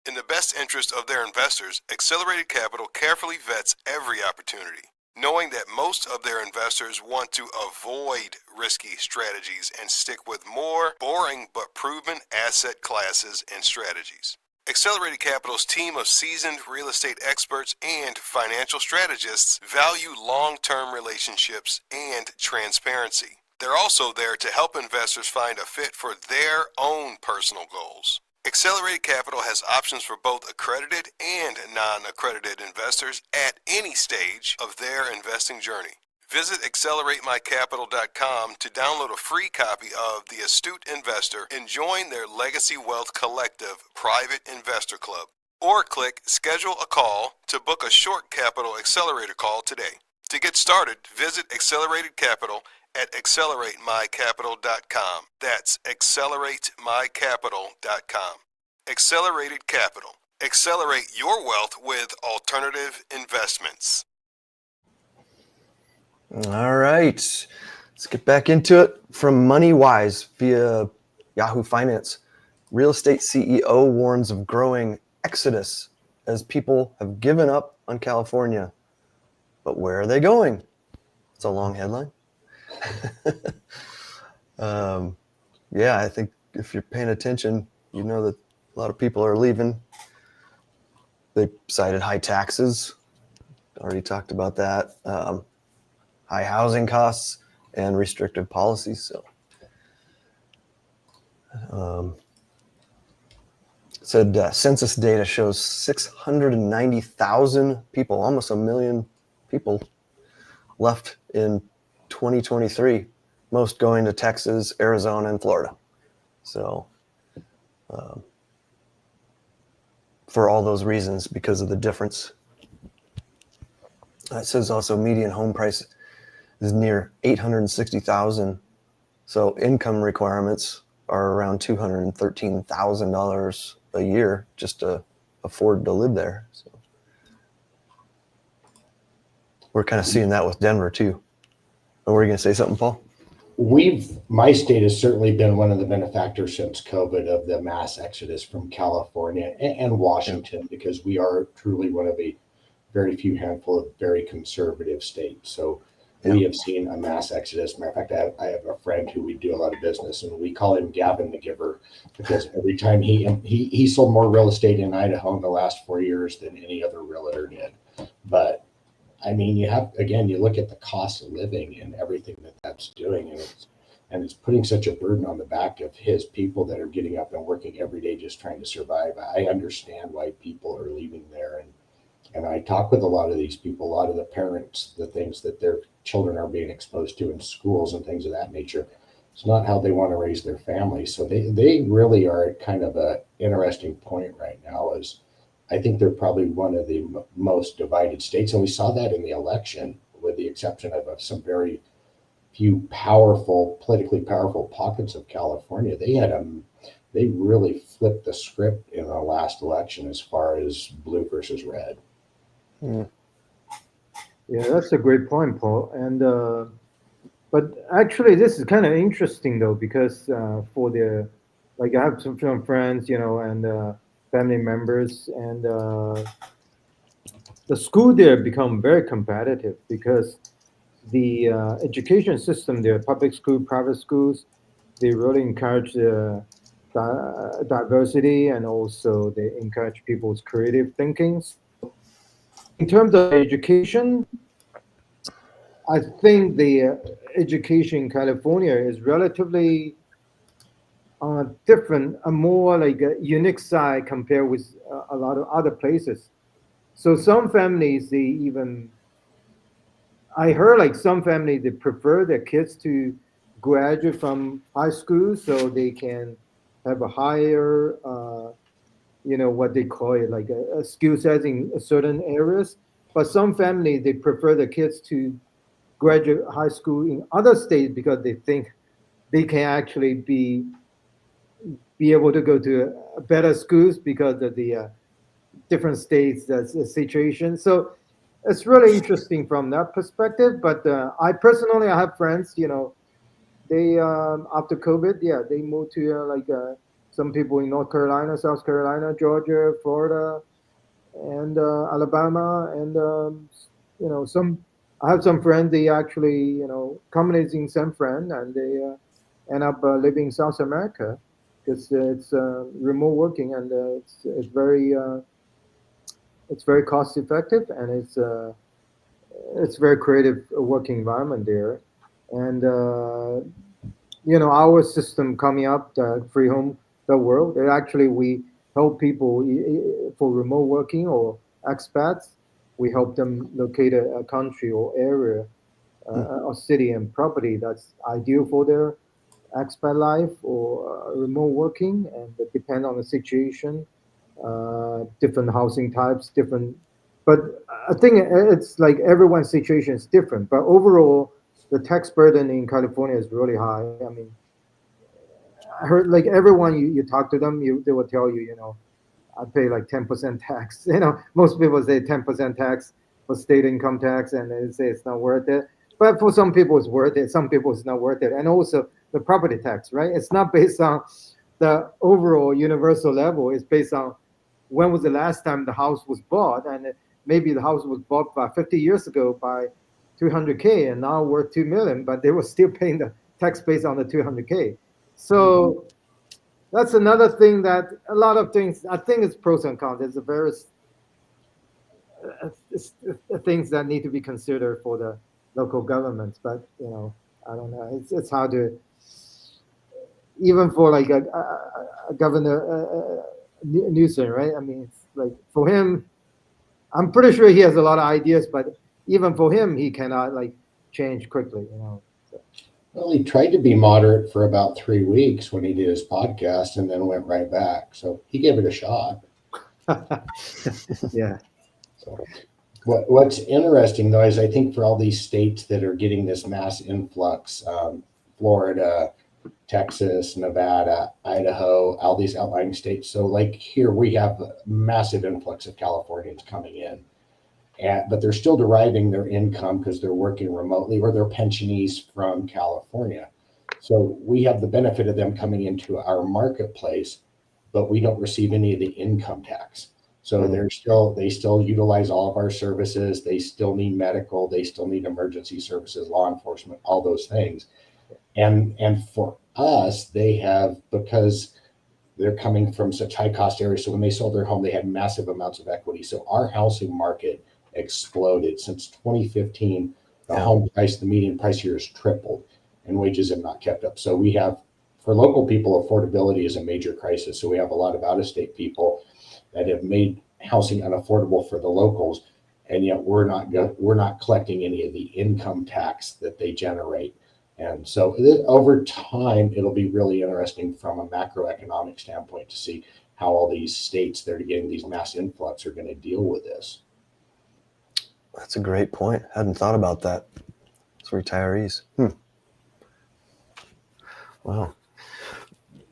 In the best interest of their investors, Accelerated Capital carefully vets every opportunity, knowing that most of their investors want to avoid risky strategies and stick with more boring but proven asset classes and strategies. Accelerated Capital's team of seasoned real estate experts and financial strategists value long-term relationships and transparency. They're also there to help investors find a fit for their own personal goals. Accelerated Capital has options for both accredited and non-accredited investors at any stage of their investing journey. Visit AccelerateMyCapital.com to download a free copy of The Astute Investor and join their Legacy Wealth Collective private investor club. Or click Schedule a Call to book a short Capital Accelerator call today. To get started, visit Accelerated Capital at AccelerateMyCapital.com. That's AccelerateMyCapital.com. Accelerated Capital. Accelerate your wealth with alternative investments. All right, let's get back into it. From MoneyWise via Yahoo Finance, real estate CEO warns of growing exodus as people have given up on California. But where are they going? It's a long headline. Yeah, I think if you're paying attention, you know that a lot of people are leaving. They cited high taxes. Already talked about that. High housing costs and restrictive policies. So, it said census data shows 690,000 people, almost a million people, left in 2023. Most going to Texas, Arizona, and Florida. So, for all those reasons, because of the difference. It says also median home price is near $860,000. So income requirements are around $213,000 a year just to afford to live there. So we're kind of seeing that with Denver too. Were you going to say something, Paul? My state has certainly been one of the benefactors since COVID of the mass exodus from California and Washington, because we are truly one of a very few handful of very conservative states. So we have seen a mass exodus. Matter of fact, I have a friend who we do a lot of business, and we call him Gavin the Giver, because every time he sold more real estate in Idaho in the last 4 years than any other realtor did. But I mean, you look at the cost of living and everything that's doing, and it's putting such a burden on the back of his people that are getting up and working every day just trying to survive. I understand why people are leaving there, and I talk with a lot of these people, a lot of the parents, the things that their children are being exposed to in schools and things of that nature. It's not how they want to raise their families. So they really are at kind of a interesting point right now. As I think they're probably one of the most divided states. And we saw that in the election, with the exception of some very few politically powerful pockets of California. They really flipped the script in the last election as far as blue versus red. Yeah, that's a great point, Paul. And but actually, this is kind of interesting though, because I have some friends, and family members, and the school there become very competitive because the education system there, public school, private schools, they really encourage diversity, and also they encourage people's creative thinking. So in terms of education, I think the education in California is relatively different, a more like a unique side compared with a lot of other places. So some families, they even, I heard like some families, they prefer their kids to graduate from high school so they can have a higher, what they call it, like a skill set in certain areas. But some families, they prefer the kids to graduate high school in other states because they think they can actually be able to go to better schools because of the different states that's the situation. So it's really interesting from that perspective. But I personally, I have friends, they after COVID, yeah, they moved to some people in North Carolina, South Carolina, Georgia, Florida, and Alabama, and some. I have some friends. They actually, communities in San Fran, and they end up living in South America because it's remote working, and it's very cost effective, and it's very creative working environment there. And our system coming up, the free home the world, it actually we help people for remote working or expats. We help them locate a country or area or city and property that's ideal for their expat life or remote working, and it depend on the situation, different housing types, different. But I think it's like everyone's situation is different. But overall, the tax burden in California is really high. I mean, I heard like everyone you talk to them, they will tell you, I pay like 10% tax. Most people say 10% tax for state income tax, and they say it's not worth it. But for some people, it's worth it. Some people, it's not worth it. And also the property tax, right? It's not based on the overall universal level. It's based on when was the last time the house was bought, and maybe the house was bought by 50 years ago by 200K and now worth 2 million, but they were still paying the tax based on the 200K. So that's another thing that a lot of things, I think it's pros and cons. There's a various things that need to be considered for the local governments, but I don't know. It's hard to, even for like a governor Newsom, right? I mean, it's like for him, I'm pretty sure he has a lot of ideas, but even for him, he cannot like change quickly, So. Well, he tried to be moderate for about 3 weeks when he did his podcast and then went right back. So he gave it a shot. Yeah. So what's interesting though is I think for all these states that are getting this mass influx, Florida, Texas, Nevada, Idaho, all these outlying states. So like here we have a massive influx of Californians coming in. But they're still deriving their income because they're working remotely or they're pensionees from California. So we have the benefit of them coming into our marketplace, but we don't receive any of the income tax. So they still utilize all of our services. They still need medical. They still need emergency services, law enforcement, all those things. And for us, they have, because they're coming from such high cost areas. So when they sold their home, they had massive amounts of equity. So our housing market exploded since 2015. The home price, the median price here has tripled, and wages have not kept up. So we have, for local people, affordability is a major crisis. So we have a lot of out-of-state people that have made housing unaffordable for the locals, and yet we're not collecting any of the income tax that they generate. And so over time, it'll be really interesting from a macroeconomic standpoint to see how all these states that are getting these mass influx are going to deal with this. That's a great point. Hadn't thought about that. It's retirees. Wow.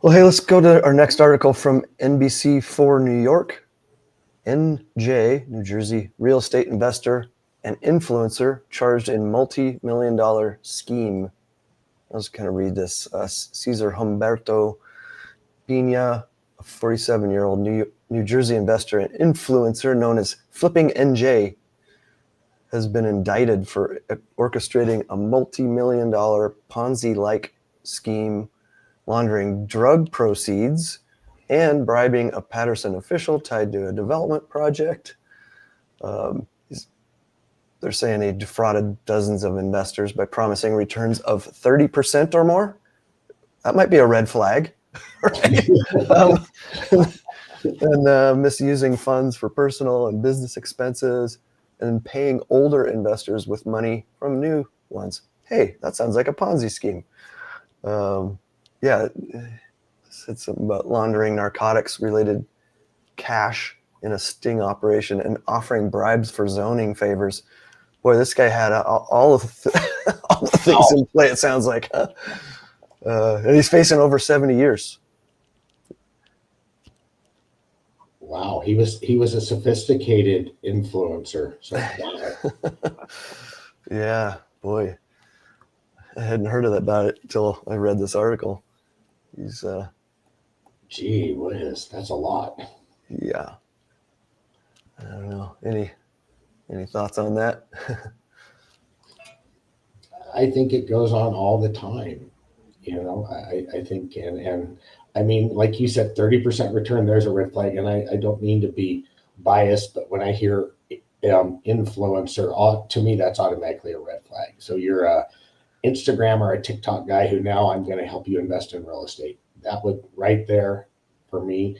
Well, hey, let's go to our next article from NBC4 New York. NJ, New Jersey, real estate investor and influencer charged in multi-million-dollar scheme. I'll just kind of read this. Cesar Humberto Pina, a 47-year-old New New Jersey investor and influencer known as Flipping NJ has been indicted for orchestrating a multi-million-dollar Ponzi-like scheme, laundering drug proceeds, and bribing a Patterson official tied to a development project. They're saying he defrauded dozens of investors by promising returns of 30% or more. That might be a red flag, right? And misusing funds for personal and business expenses and paying older investors with money from new ones. Hey, that sounds like a Ponzi scheme. Yeah, it's about laundering narcotics-related cash in a sting operation and offering bribes for zoning favors. Boy, this guy had all of all the things in play, it sounds like. And he's facing over 70 years. Wow, he was a sophisticated influencer. So wow. Yeah, boy. I hadn't heard about it until I read this article. He's Gee whiz, that's a lot. yeah. I don't know. Any thoughts on that? I think it goes on all the time. I think, and I mean, like you said, 30% return, there's a red flag. And I don't mean to be biased, but when I hear influencer, to me, that's automatically a red flag. So you're a Instagram or a TikTok guy who now I'm going to help you invest in real estate. That would right there for me,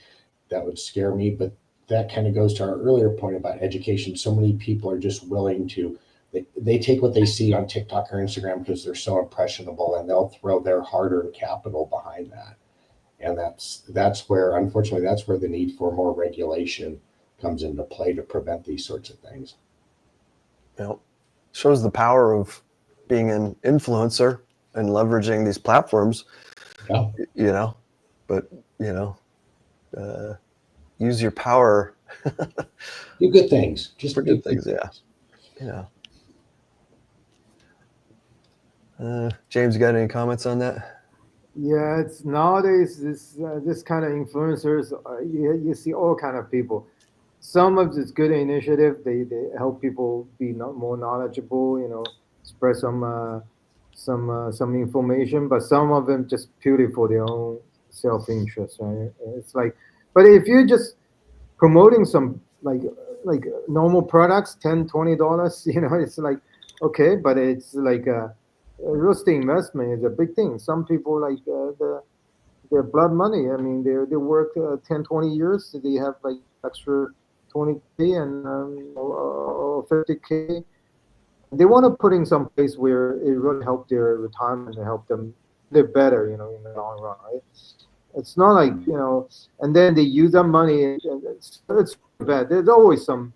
that would scare me. But that kind of goes to our earlier point about education. So many people are just willing to, they take what they see on TikTok or Instagram because they're so impressionable, and they'll throw their hard-earned capital behind that. And that's where, unfortunately, that's where the need for more regulation comes into play to prevent these sorts of things. Well, shows the power of being an influencer and leveraging these platforms. Yeah. But use your power. Do good things. Just for good things. Yeah. James, you got any comments on that? Yeah, it's nowadays this kind of influencers. You see all kind of people. Some of it's good initiative. They help people be more knowledgeable. Spread some information. But some of them just purely for their own self-interest. Right? It's like, but if you're just promoting some like normal products, $10-$20, it's like okay, but it's like real estate investment is a big thing. Some people like their blood money. I mean, they work 10-20 years. They have like extra 20K and or 50K. They want to put in some place where it really help their retirement and help them live better, in the long run, right? It's not like, and then they use that money. And it's bad. There's always some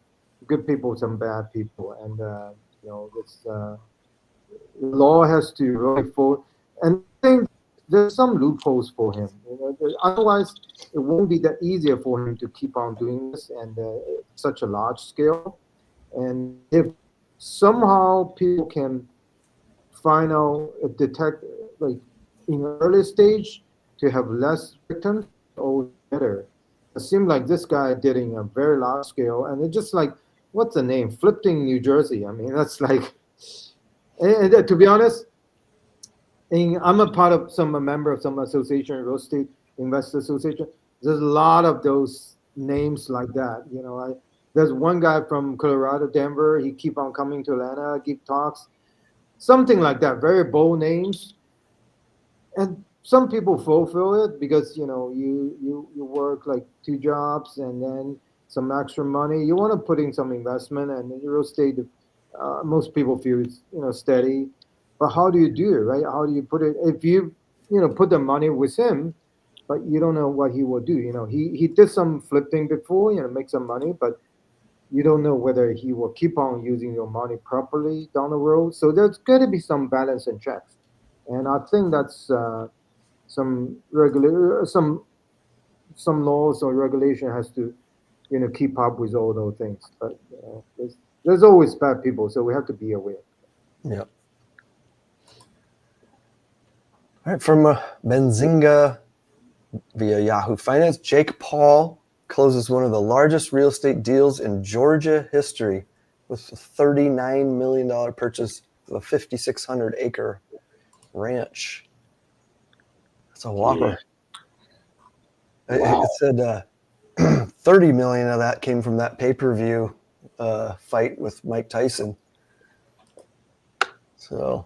good people, some bad people, and it's the law has to really fall. And I think there's some loopholes for him. Otherwise, it won't be that easier for him to keep on doing this and such a large scale. And if somehow people can find out, detect, like in an early stage, to have less victims, always better. It seemed like this guy did in a very large scale, and it's just like, what's the name? Flipping New Jersey. I mean, that's like, and to be honest, I'm a member of some association, real estate investor association. There's a lot of those names like that. There's one guy from Colorado, Denver. He keep on coming to Atlanta, give talks, something like that. Very bold names, and some people fulfill it because you work like 2 jobs and then some extra money. You want to put in some investment, and in real estate, most people feel it's steady. But how do you do it, right? How do you put it? If you put the money with him, but you don't know what he will do. He did some flipping before, make some money, but you don't know whether he will keep on using your money properly down the road. So there's got to be some balance and checks, and I think that's some laws or regulation has to keep up with all those things. But there's always bad people, so we have to be aware. Yep. All right, from Benzinga via Yahoo Finance, Jake Paul closes one of the largest real estate deals in Georgia history with a $39 million purchase of a 5,600 acre ranch. That's a whopper. Yeah. Wow. It said 30 million of that came from that pay-per-view fight with Mike Tyson. So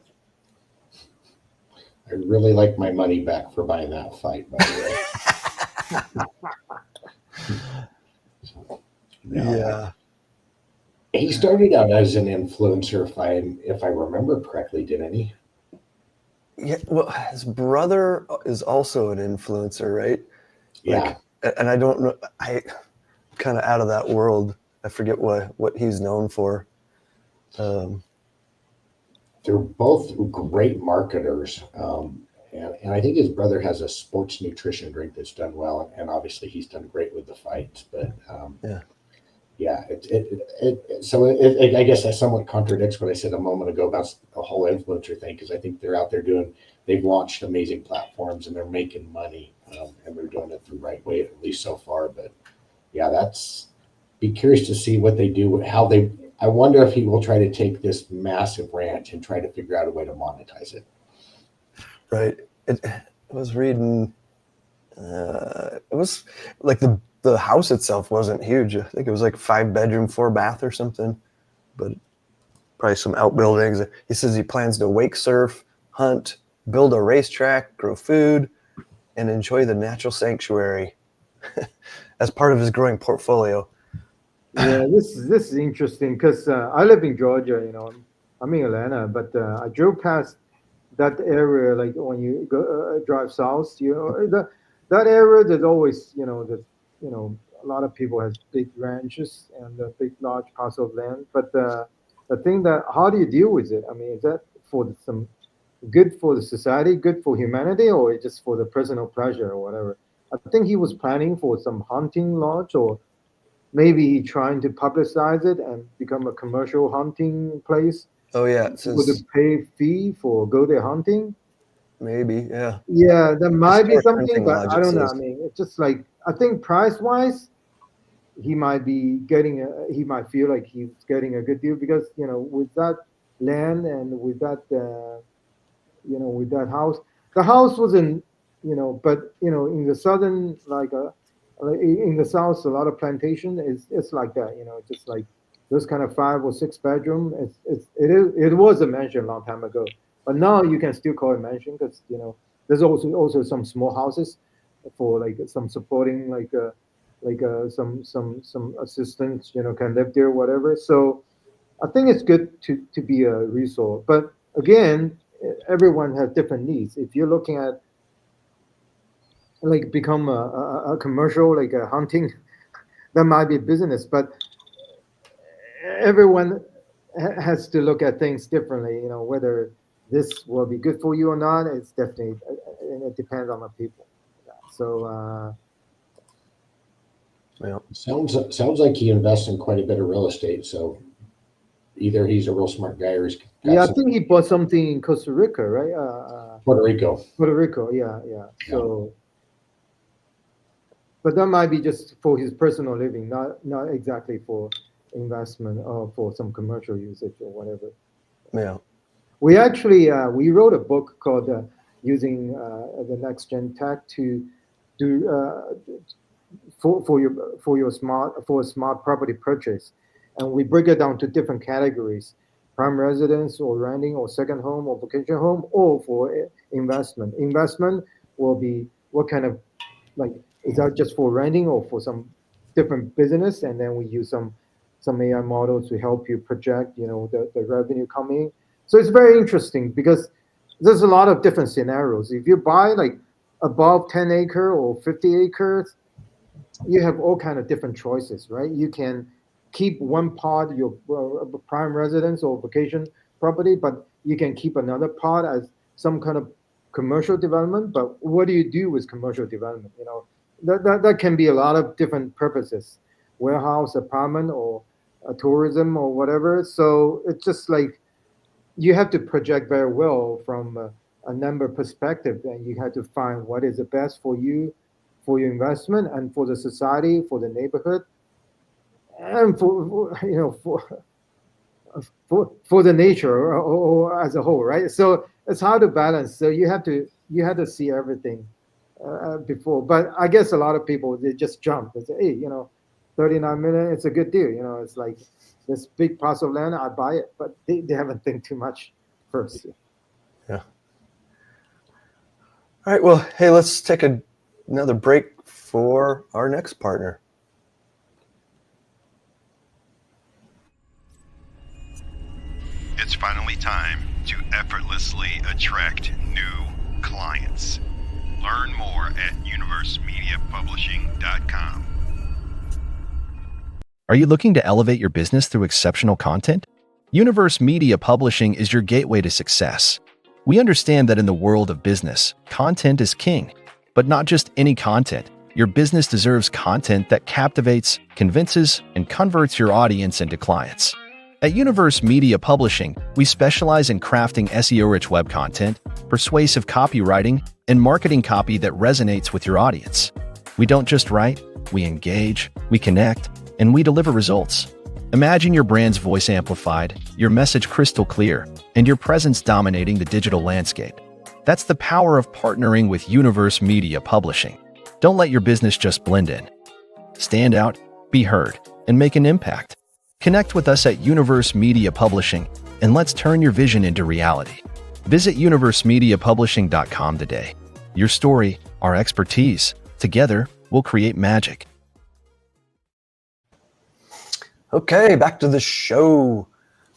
I really like my money back for buying that fight, by the way. yeah. He started out as an influencer, if I remember correctly, didn't he? Yeah, well, his brother is also an influencer, right? Yeah. And I don't know, I kind of out of that world. I forget what he's known for. They're both great marketers. And I think his brother has a sports nutrition drink that's done well. And obviously he's done great with the fights. But yeah, I guess that somewhat contradicts what I said a moment ago about the whole influencer thing, because I think they're out there they've launched amazing platforms and they're making money, and they're doing it the right way, at least so far. But yeah, be curious to see what they do, I wonder if he will try to take this massive ranch and try to figure out a way to monetize it. Right. I was reading, it was like the house itself wasn't huge. I think it was like 5-bedroom, 4-bath or something, but probably some outbuildings. He says he plans to wake surf, hunt, build a racetrack, grow food, and enjoy the natural sanctuary as part of his growing portfolio. Yeah, this is interesting because I live in Georgia. I'm in Atlanta, but I drove past that area. Like when you go drive south, that area. There's always a lot of people has big ranches and big large parcel of land. But the thing that how do you deal with it? I mean, is that for some good for the society, good for humanity, or just for the personal pleasure or whatever? I think he was planning for some hunting lodge, or maybe he trying to publicize it and become a commercial hunting place. Oh yeah, it With a says pay fee for go there hunting. maybe, yeah. Yeah, there might be Historic something, hunting but lodge, I it don't know. I says. mean, it's just like I think price wise, he might be getting he might feel like he's getting a good deal because with that land and with that with that house, the house wasn't but in the southern in the south a lot of plantation is it's like that just like those kind of 5 or 6 bedroom. It was a mansion a long time ago, but now you can still call it mansion because there's also some small houses for like some supporting some assistants can live there whatever. So I think it's good to be a resort, but again, everyone has different needs. If you're looking at like become a commercial like a hunting, that might be a business, but everyone has to look at things differently. Whether this will be good for you or not, it's definitely and it depends on the people. So Yeah. Sounds like he invests in quite a bit of real estate. So either he's a real smart guy or he's got yeah, I some think he bought something in Costa Rica, right? Puerto Rico. Puerto Rico, yeah. So, but that might be just for his personal living, not exactly for investment or for some commercial usage or whatever. Yeah. We actually we wrote a book called "Using the Next Gen Tech to Do for a smart property purchase," and we break it down to different categories: prime residence, or renting, or second home, or vacation home, or for investment. Investment will be what kind of like is that just for renting or for some different business, and then we use some AI models to help you project the revenue coming. So it's very interesting because there's a lot of different scenarios. If you buy like above 10 acre or 50 acres, you have all kind of different choices, right? You can keep one part your prime residence or vacation property, but you can keep another part as some kind of commercial development. But what do you do with commercial development? That can be a lot of different purposes: warehouse, apartment, or tourism, or whatever. So it's just like you have to project very well from a number perspective, and you have to find what is the best for you for your investment and for the society, for the neighborhood, and for the nature or as a whole, right? So it's hard to balance. So you have to see everything before. But I guess a lot of people, they just jump. They say, hey, 39 million, it's a good deal. It's like this big parcel of land, I buy it. But they haven't think too much first. Yeah. All right. Well, hey, let's take another break for our next partner. It's finally time to effortlessly attract new clients. Learn more at universemediapublishing.com. Are you looking to elevate your business through exceptional content? Universe Media Publishing is your gateway to success. We understand that in the world of business, content is king, but not just any content. Your business deserves content that captivates, convinces, and converts your audience into clients. At Universe Media Publishing, we specialize in crafting SEO-rich web content, persuasive copywriting, and marketing copy that resonates with your audience. We don't just write, we engage, we connect, and we deliver results. Imagine your brand's voice amplified, your message crystal clear, and your presence dominating the digital landscape. That's the power of partnering with Universe Media Publishing. Don't let your business just blend in. Stand out, be heard, and make an impact. Connect with us at Universe Media Publishing, and let's turn your vision into reality. Visit universemediapublishing.com today. Your story, our expertise, together, we'll create magic. Okay, back to the show.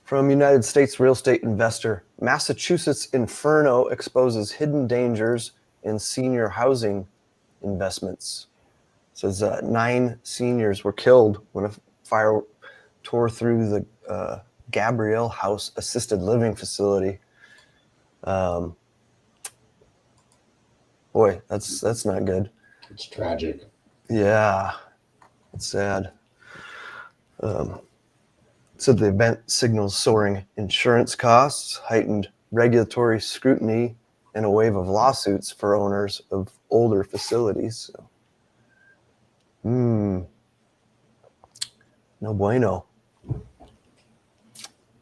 From United States real estate investor, Massachusetts Inferno exposes hidden dangers in senior housing investments. It says 9 seniors were killed when a fire tore through the Gabrielle House assisted living facility. Boy, that's not good. It's tragic. Yeah, it's sad. So the event signals soaring insurance costs, heightened regulatory scrutiny, and a wave of lawsuits for owners of older facilities. So, no bueno.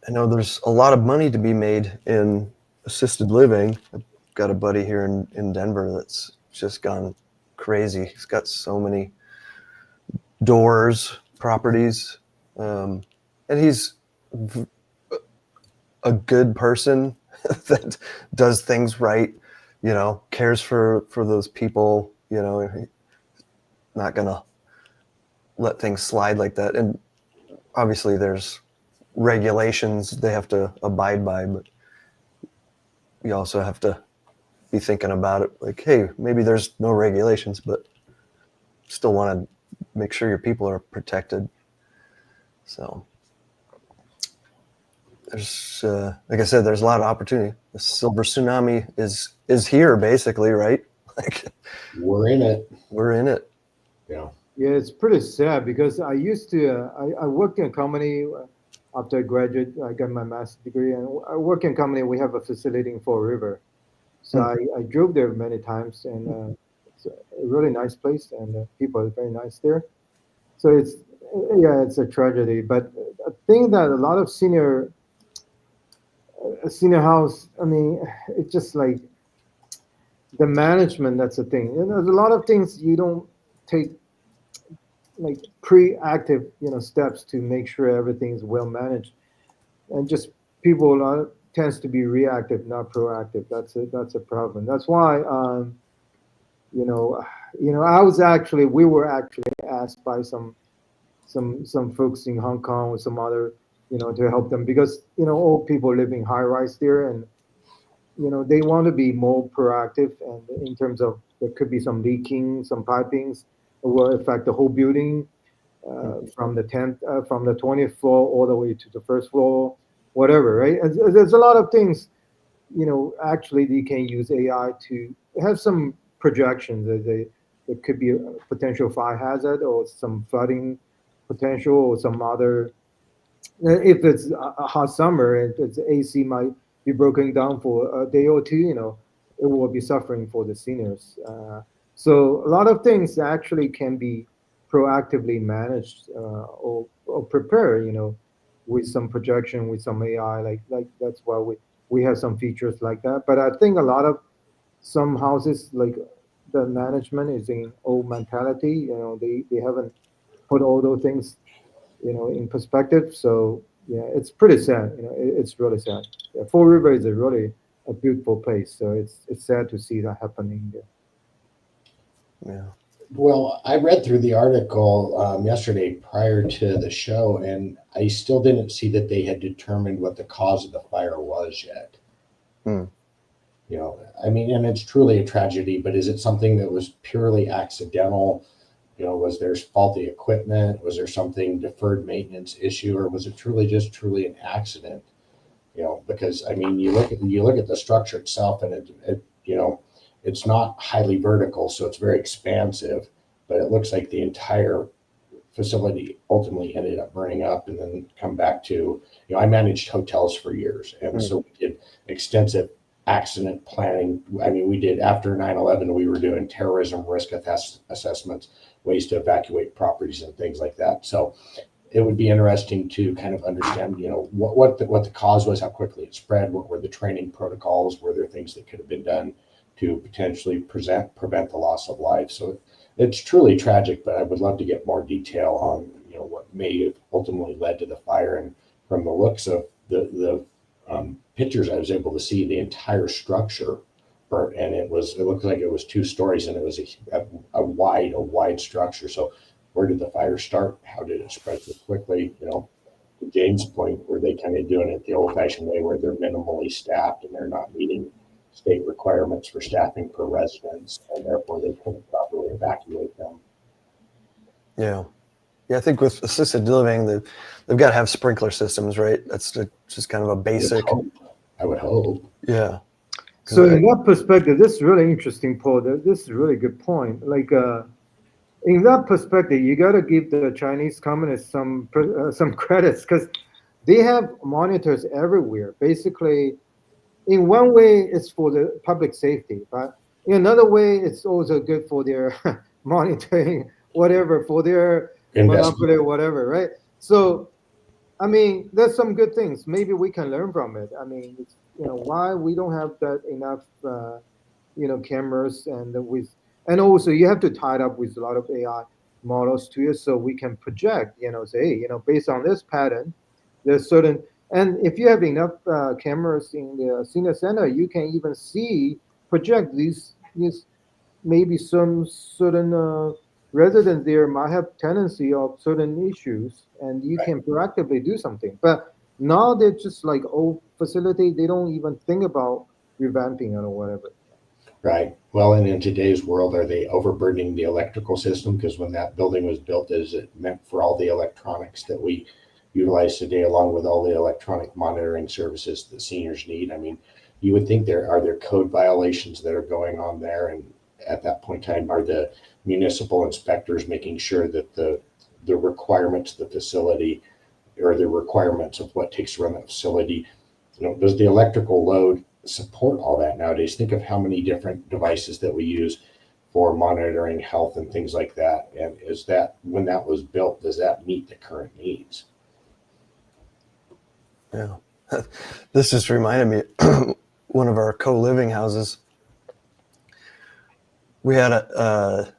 I know there's a lot of money to be made in assisted living. I've got a buddy here in Denver that's just gone crazy. He's got so many doors, properties, and he's a good person that does things right, cares for those people, not gonna let things slide like that. And obviously there's regulations they have to abide by, but you also have to be thinking about it like, hey, maybe there's no regulations, but still want to make sure your people are protected. So there's, like I said, there's a lot of opportunity. The silver tsunami is here, basically, right? Like, We're in it. we're in it. Yeah. Yeah, it's pretty sad because I used to, I worked in a company after I graduated, I got my master's degree, and I work in a company, we have a facility in Fall River. So I drove there many times, and it's a really nice place, and people are very nice there. So it's a tragedy. But I think that a lot of senior house, I mean, it's just like the management, that's the thing. There's a lot of things you don't take like pre-active, steps to make sure everything's well managed, and just people tends to be reactive, not proactive. That's a problem. That's why, we were actually asked by some folks in Hong Kong or some other, to help them because old people living high rise there, and they want to be more proactive, and in terms of there could be some leaking, some pipings will affect the whole building, from the 20th floor all the way to the first floor, whatever, right? There's a lot of things, actually you can use AI to have some projections. There could be a potential fire hazard or some flooding potential or some other. If it's a hot summer, if it's AC might be broken down for a day or two, it will be suffering for the seniors. So a lot of things actually can be proactively managed or prepare, with some projection, with some AI. Like that's why we have some features like that. But I think a lot of some houses, like the management is in old mentality. They haven't put all those things, in perspective. So yeah, it's pretty sad. It's really sad. Yeah, Fall River is really a beautiful place. So it's sad to see that happening there. Yeah. Well, I read through the article yesterday prior to the show, and I still didn't see that they had determined what the cause of the fire was yet. Hmm. I mean, and it's truly a tragedy, but is it something that was purely accidental? Was there faulty equipment? Was there something deferred maintenance issue, or was it truly an accident? Because I mean, you look at the structure itself, and it's not highly vertical, so it's very expansive, but it looks like the entire facility ultimately ended up burning up and then come back to, I managed hotels for years. And so we did extensive accident planning. I mean, we did after 9/11, we were doing terrorism risk assessments, ways to evacuate properties and things like that. So it would be interesting to kind of understand, what the cause was, how quickly it spread, what were the training protocols, were there things that could have been done to potentially prevent the loss of life. So it's truly tragic, but I would love to get more detail on, what may have ultimately led to the fire. And from the looks of the pictures, I was able to see the entire structure burnt, and it looked like it was 2 stories, and it was a wide structure. So where did the fire start? How did it spread so quickly? To James' point, were they kind of doing it the old-fashioned way, where they're minimally staffed and they're not meeting state requirements for staffing per residence, and therefore they couldn't properly evacuate them? Yeah. Yeah, I think with assisted living, they've got to have sprinkler systems, right? That's just kind of a basic. I would hope. Yeah. So in that perspective, this is really interesting, Paul. This is a really good point. Like in that perspective, you got to give the Chinese communists some credits, because they have monitors everywhere. Basically, in one way, it's for the public safety, but in another way, it's also good for their monitoring, whatever, for their monopoly, whatever, right? So, I mean, there's some good things. Maybe we can learn from it. I mean, why we don't have that enough, cameras, and also you have to tie it up with a lot of AI models to it, so we can project, say, hey, based on this pattern, there's certain, and if you have enough cameras in the senior center, you can even project these maybe some certain residents there might have tendency of certain issues, and you can proactively do something. But now they're just like old facility; they don't even think about revamping it or whatever. Right. Well, and in today's world, are they overburdening the electrical system? Because when that building was built, is it meant for all the electronics that we utilize today, along with all the electronic monitoring services that seniors need? I mean, you would think there code violations that are going on there, and at that point in time, are the municipal inspectors making sure that the requirements of the facility, or the requirements of what takes to run the facility, does the electrical load support all that nowadays? Think of how many different devices that we use for monitoring health and things like that. And is that, when that was built, does that meet the current needs? Yeah. This just reminded me, one of our co-living houses, we had a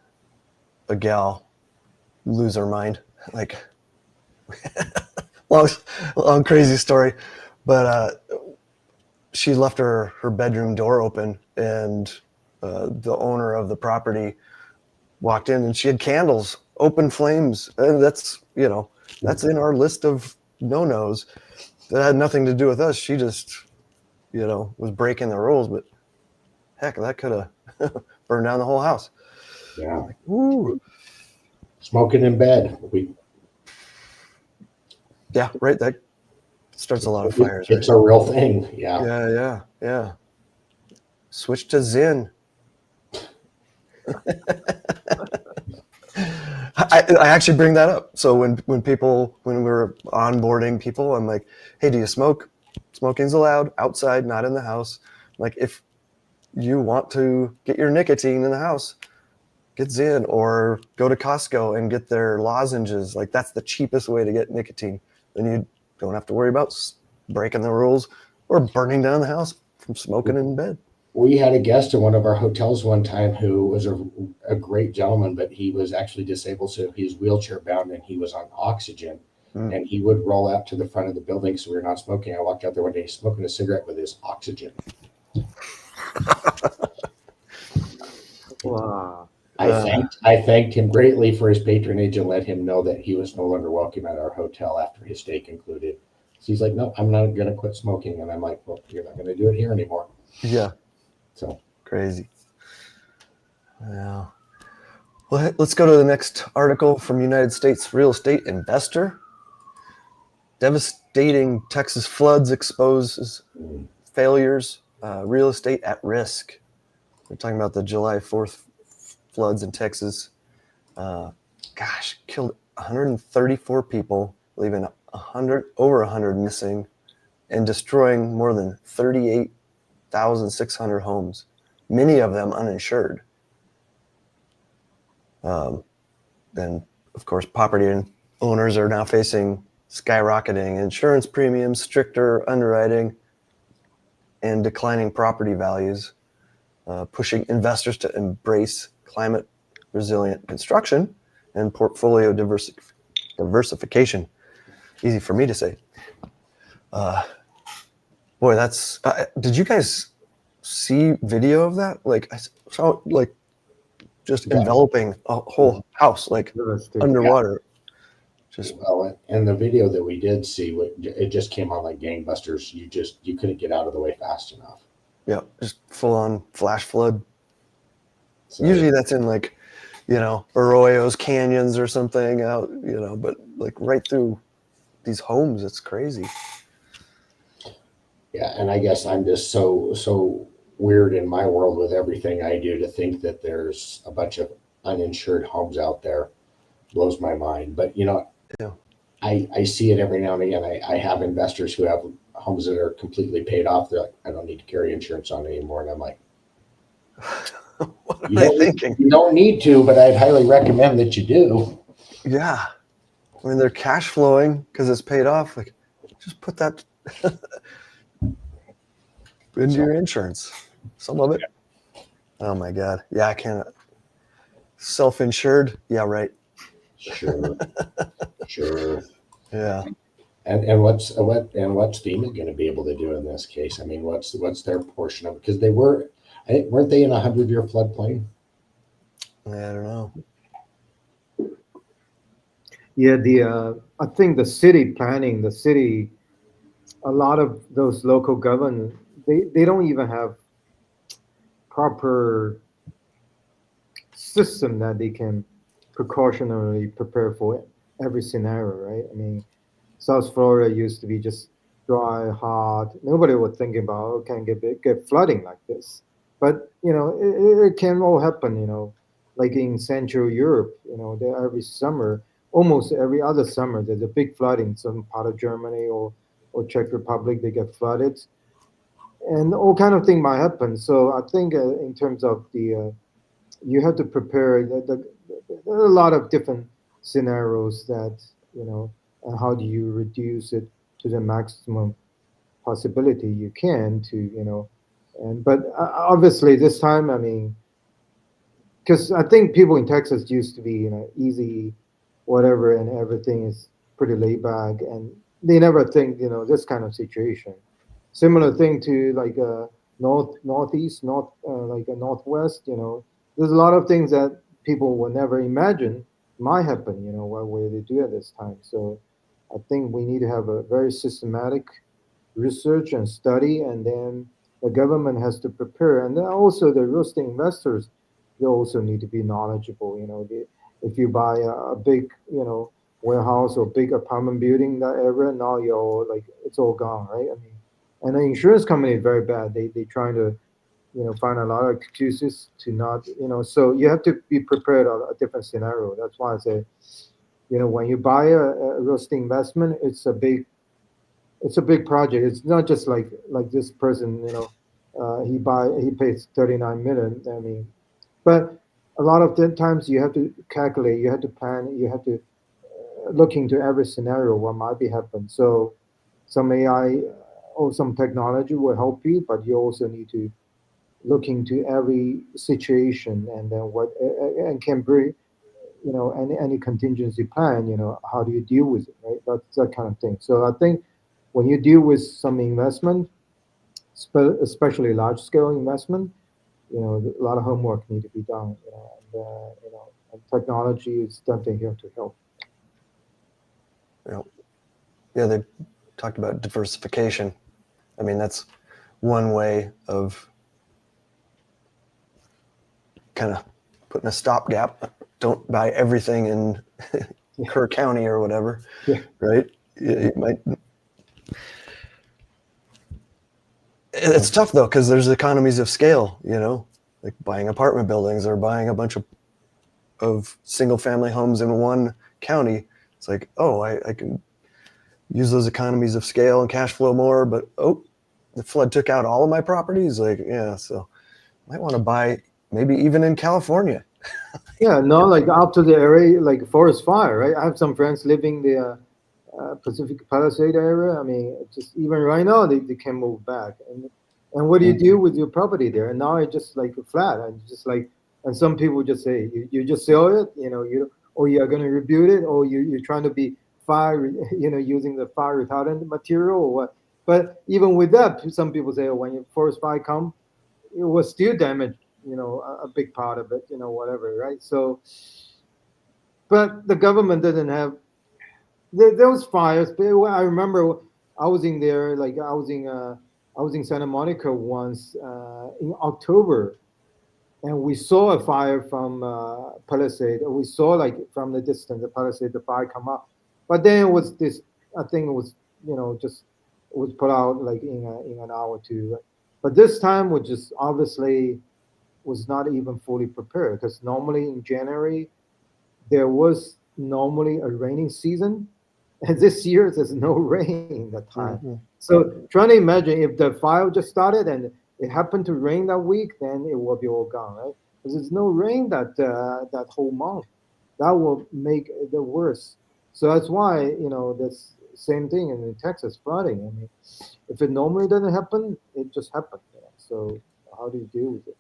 gal lose her mind, like long crazy story, but she left her bedroom door open, and the owner of the property walked in, and she had candles, open flames, and that's in our list of no-nos. That had nothing to do with us. She just was breaking the rules, but heck, that could have burned down the whole house. Yeah. Like, woo. Smoking in bed. Yeah, right. That starts a lot of fires. It's right? a real thing. Yeah. Yeah. Switch to Zen. I actually bring that up. So when we're onboarding people, I'm like, hey, do you smoke? Smoking's allowed outside, not in the house. Like, if you want to get your nicotine in the house, get Zyn or go to Costco and get their lozenges. Like that's the cheapest way to get nicotine. Then you don't have to worry about breaking the rules or burning down the house from smoking in bed. We had a guest in one of our hotels one time who was a great gentleman, but he was actually disabled, so he's wheelchair bound and he was on oxygen. And he would roll out to the front of the building, so we were not smoking. I walked out there one day smoking a cigarette with his oxygen. Wow. I thanked him greatly for his patronage and let him know that he was no longer welcome at our hotel after his stay concluded. So he's like, no, I'm not going to quit smoking. And I'm like, well, you're not going to do it here anymore. Yeah. So crazy. Yeah. Well, let's go to the next article from United States Real Estate Investor. Devastating Texas floods exposes failures, real estate at risk. We're talking about the July 4th floods in Texas. Killed 134 people, leaving over 100 missing, and destroying more than 38,600 homes, many of them uninsured. Then, of course, property owners are now facing skyrocketing insurance premiums, stricter underwriting, and declining property values, pushing investors to embrace climate resilient construction and portfolio diversification. Easy for me to say. Boy, that's. Did you guys see video of that? Like I saw, like just enveloping a whole house, like underwater. Just well, and the video that we did see, it just came on like gangbusters. You couldn't get out of the way fast enough. Yeah, just full on flash flood. So, usually that's in like, arroyos, canyons or something out, but like right through these homes, it's crazy. Yeah, and I guess I'm just so weird in my world with everything I do to think that there's a bunch of uninsured homes out there. Blows my mind. But Yeah. I see it every now and again. I have investors who have homes that are completely paid off. They're like, I don't need to carry insurance on anymore. And I'm like, What are they thinking? You don't need to, but I'd highly recommend that you do. Yeah. I mean, they're cash flowing because it's paid off. Like, just put that into your insurance. Some of it. Oh my God. Yeah, I can't. Self-insured. Yeah, right. Sure. Yeah. And what's FEMA going to be able to do in this case? I mean, what's their portion of it? Because weren't they in a 100-year floodplain? I don't know. Yeah, I think the city planning, a lot of those local government, they don't even have proper system that they can precautionarily prepare for every scenario, right? I mean, South Florida used to be just dry, hot. Nobody would think about, can get flooding like this. But it can all happen. Like in Central Europe, there every summer, almost every other summer, there's a big flooding in some part of Germany or Czech Republic. They get flooded, and all kind of thing might happen. So I think in terms of you have to prepare. There are a lot of different scenarios that and how do you reduce it to the maximum possibility you can to but obviously this time, I mean, because I think people in Texas used to be easy whatever and everything is pretty laid back and they never think this kind of situation. Similar thing to like northeast like a northwest. There's a lot of things that people will never imagine might happen, what way they do at this time. So I think we need to have a very systematic research and study, and then the government has to prepare, and then also the real estate investors, they also need to be knowledgeable. If you buy a big, warehouse or big apartment building in that area, now you're like it's all gone, right? I mean, and the insurance company is very bad. They trying to find a lot of excuses to not, so you have to be prepared on a different scenario. That's why I say, when you buy a real estate investment, it's a big project. It's not just like this person, he pays 39 million. I mean, but a lot of the times you have to calculate, you have to plan, you have to look into every scenario what might be happen. So some AI or some technology will help you, but you also need to look into every situation and then what and can bring any contingency plan. How do you deal with it, right? That's that kind of thing. So I think when you deal with some investment, especially large scale investment, a lot of homework need to be done. And technology is definitely here to help. Yeah, they talked about diversification. I mean, that's one way of kind of putting a stopgap. Don't buy everything in Kerr County or whatever, Yeah. right? It might. It's tough though, because there's economies of scale, like buying apartment buildings or buying a bunch of single family homes in one county. It's like, oh, I can use those economies of scale and cash flow more, but the flood took out all of my properties. Like, yeah, so might want to buy maybe even in California. Yeah, no, like after the area, like forest fire, right? I have some friends living the Pacific Palisade area. I mean, just even right now, they can move back. And what do you do with your property there? And now it's just like flat. And just like, and some people just say, you just sell it, or you're going to rebuild it, or you're trying to be fire, using the fire retardant material or what. But even with that, some people say, oh, when your forest fire come, it was still damaged, a big part of it, whatever, right? So, but the government doesn't have there was fires. But I remember I was in there, like I was in Santa Monica once in October, and we saw a fire from Palisade. We saw like from the distance the Palisade, the fire come up, but then it was this. I think it was just it was put out like in an hour or two. But this time was just obviously was not even fully prepared because normally in January there was normally a raining season, and this year there's no rain that time. Mm-hmm. So trying to imagine if the fire just started and it happened to rain that week, then it will be all gone, right? Because there's no rain that whole month. That will make it the worse. So that's why this same thing in Texas flooding. I mean, if it normally doesn't happen, it just happens. So how do you deal with it?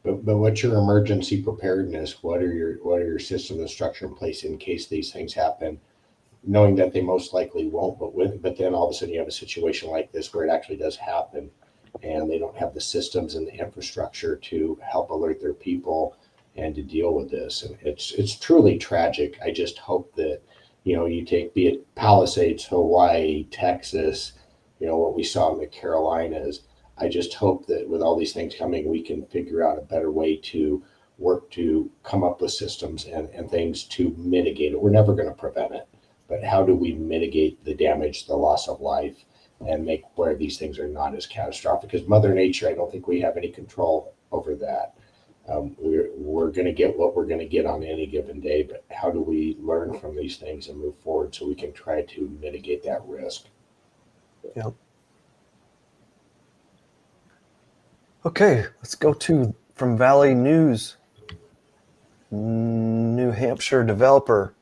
But what's your emergency preparedness? What are your systems and structure in place in case these things happen? Knowing that they most likely won't, but then all of a sudden you have a situation like this where it actually does happen, and they don't have the systems and the infrastructure to help alert their people and to deal with this. And it's truly tragic. I just hope that you take, be it Palisades, Hawaii, Texas, what we saw in the Carolinas. I just hope that with all these things coming, we can figure out a better way to work to come up with systems and things to mitigate it. We're never going to prevent it, but how do we mitigate the damage, the loss of life, and make where these things are not as catastrophic? Because Mother Nature, I don't think we have any control over that. We're going to get what we're going to get on any given day, but how do we learn from these things and move forward so we can try to mitigate that risk? Yeah. Okay, let's go to from Valley News. New Hampshire developer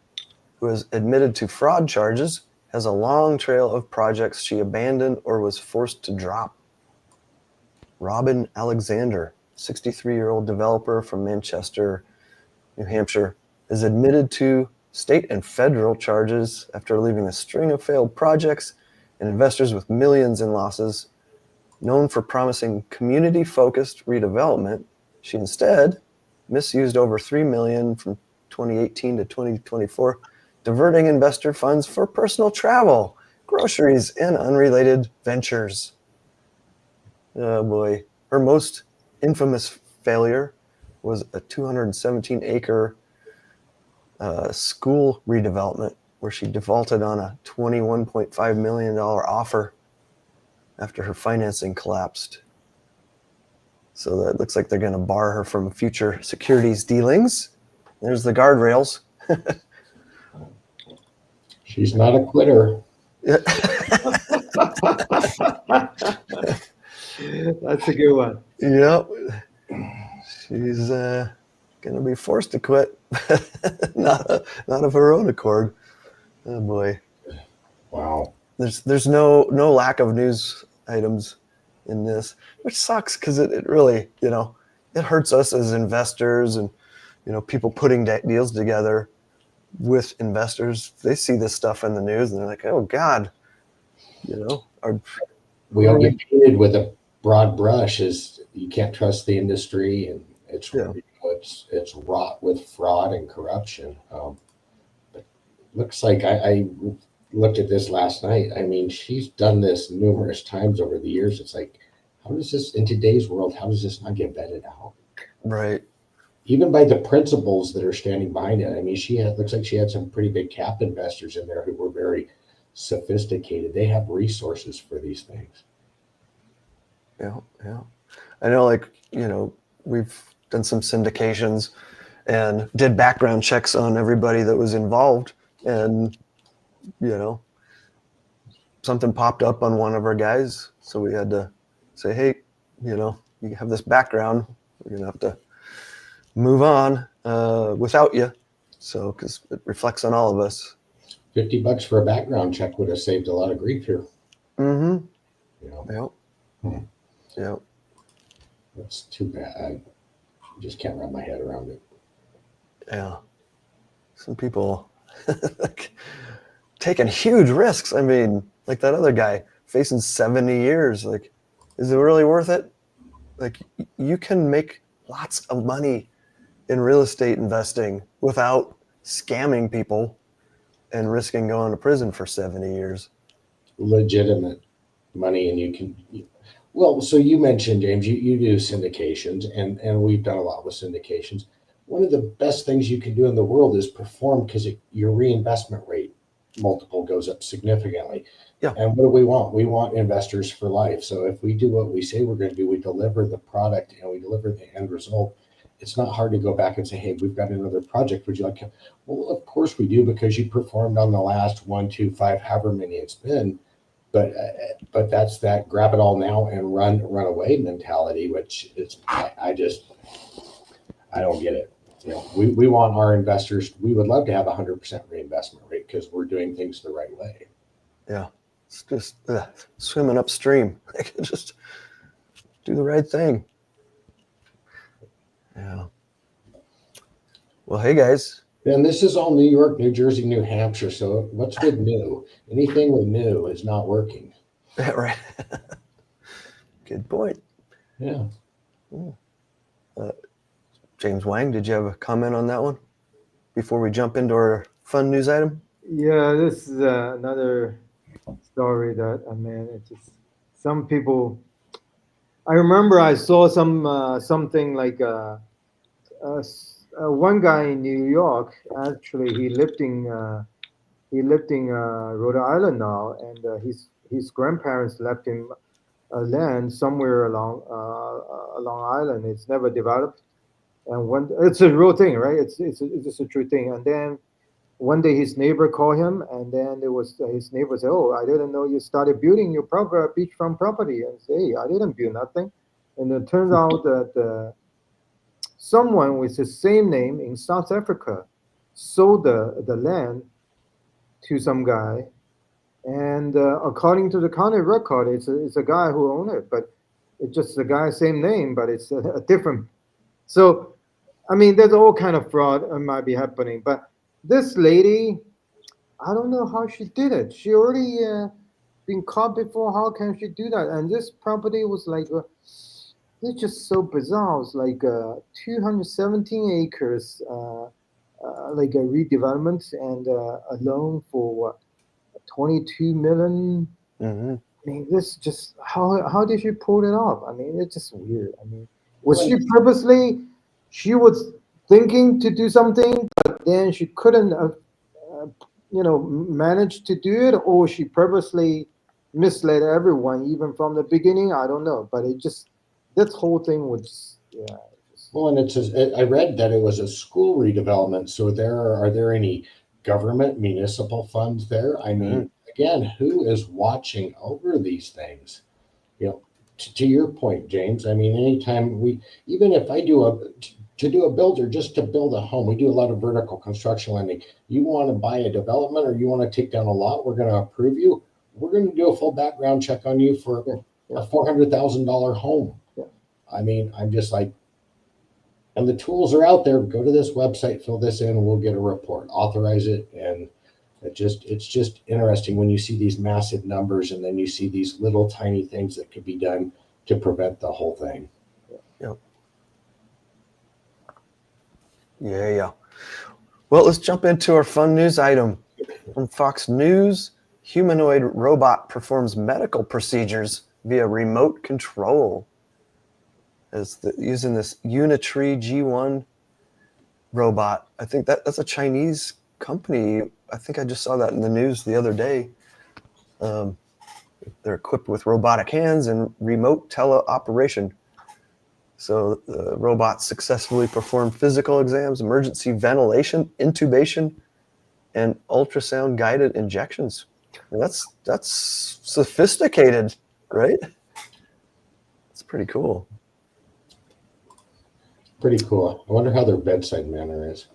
who is admitted to fraud charges has a long trail of projects she abandoned or was forced to drop. Robin Alexander, 63-year-old developer from Manchester, New Hampshire, is admitted to state and federal charges after leaving a string of failed projects and investors with millions in losses. Known for promising community-focused redevelopment, she instead misused over $3 million from 2018 to 2024, diverting investor funds for personal travel, groceries, and unrelated ventures. Oh boy. Her most infamous failure was a 217-acre school redevelopment where she defaulted on a $21.5 million offer after her financing collapsed. So that looks like they're going to bar her from future securities dealings. There's the guardrails. She's not a quitter. That's a good one. Yep. She's got going to be forced to quit. not of her own accord. Oh boy. Wow. There's no lack of news items in this, which sucks because it really, it hurts us as investors and, people putting deals together with investors. They see this stuff in the news and they're like, oh God, we all get painted with a broad brush as you can't trust the industry, and it's wrought with fraud and corruption. But looks like I looked at this last night. I mean, she's done this numerous times over the years. It's like, how does this, in today's world, how does this not get vetted out? Right. Even by the principals that are standing behind it. I mean, looks like she had some pretty big cap investors in there who were very sophisticated. They have resources for these things. Yeah. I know, we've done some syndications and did background checks on everybody that was involved. And, something popped up on one of our guys. So we had to say, hey, you have this background. We're going to have to move on without you. So, because it reflects on all of us. $50 for a background check would have saved a lot of grief here. Mm-hmm. Yep. That's too bad. I just can't wrap my head around it. Yeah. Some people taking huge risks. I mean, like that other guy facing 70 years. Like, is it really worth it? Like, you can make lots of money in real estate investing without scamming people and risking going to prison for 70 years. Legitimate money, and you can. Well, so you mentioned, James, you do syndications, and we've done a lot with syndications. One of the best things you can do in the world is perform, because your reinvestment rate multiple goes up significantly. Yeah. And what do we want? We want investors for life. So if we do what we say we're going to do, we deliver the product and we deliver the end result. It's not hard to go back and say, hey, we've got another project. Would you like to? Well, of course we do, because you performed on the last 1, 2, 5, however many it's been. But that's that grab it all now and run away mentality, which is I don't get it. We want our investors. We would love to have 100% reinvestment rate because we're doing things the right way. Yeah, it's just swimming upstream. Just do the right thing. Yeah. Well, hey guys. And this is all New York, New Jersey, New Hampshire. So what's with new? Anything with new is not working. Yeah, right. Good point. Yeah. James Wang, did you have a comment on that one before we jump into our fun news item? Yeah, this is another story that, it's just some people. I remember I saw something like one guy in New York. Actually, he lived in Rhode Island now, and his grandparents left him land somewhere along island. It's never developed, and it's a real thing, right? It's just a true thing. And then one day his neighbor called him, and then there was his neighbor said, "Oh, I didn't know you started building your beachfront property." And say, "Hey, I didn't build nothing." And it turns out that someone with the same name in South Africa sold the land to some guy, and according to the county record, it's a guy who owned it, but it's just the guy's same name, but it's a different. So, there's all kind of fraud that might be happening, but this lady, I don't know how she did it. She already been caught before. How can she do that? And this property was like, it's just so bizarre. It's like 217 acres, like a redevelopment, and a loan for what, 22 million. Mm-hmm. This just how did she pull it off? It's just weird. Was she purposely? She was thinking to do something, but then she couldn't, manage to do it, or she purposely misled everyone even from the beginning. I don't know, but this whole thing was, yeah. Well, and I read that it was a school redevelopment. So are there any government municipal funds there? Again, who is watching over these things? To your point, James, anytime even if I do to do a builder, just to build a home. We do a lot of vertical construction lending. You want to buy a development or you want to take down a lot, we're going to approve you. We're going to do a full background check on you for a $400,000 home. Yeah. I mean, I'm just like, and the tools are out there. Go to this website, fill this in, we'll get a report, authorize it. And it's just interesting when you see these massive numbers and then you see these little tiny things that could be done to prevent the whole thing. Yeah. Well, let's jump into our fun news item from Fox News. Humanoid robot performs medical procedures via remote control. Using this Unitree G1 robot. I think that's a Chinese company. I think I just saw that in the news the other day. They're equipped with robotic hands and remote teleoperation. So the robots successfully perform physical exams, emergency ventilation, intubation, and ultrasound guided injections. And that's sophisticated, right? It's pretty cool. Pretty cool. I wonder how their bedside manner is.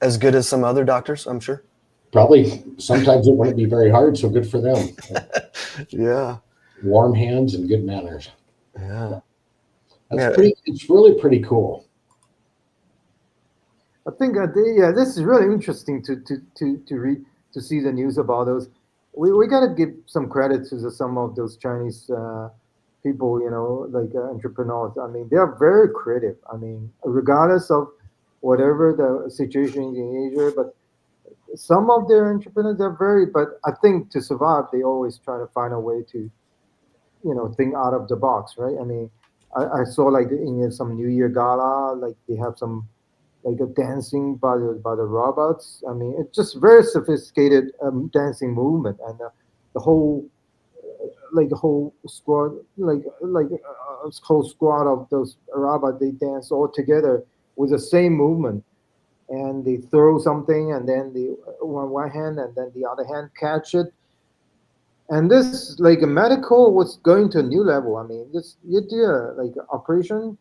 As good as some other doctors, I'm sure. Probably sometimes it wouldn't be very hard, so good for them. Yeah. Warm hands and good manners. Yeah. It's really pretty cool. I think this is really interesting to read, to see the news about those. We got to give some credit to some of those Chinese people, like entrepreneurs. I mean, they are very creative. I mean, regardless of whatever the situation in Asia, but some of their entrepreneurs are but I think to survive, they always try to find a way to, think out of the box, right? I mean, I saw like in some New Year gala, like they have some like a dancing by the robots. I mean, it's just very sophisticated dancing movement, and the whole squad, whole squad of those robots, they dance all together with the same movement, and they throw something, and then the one hand, and then the other hand catch it. And this like a medical was going to a new level. I mean, this you do like operation.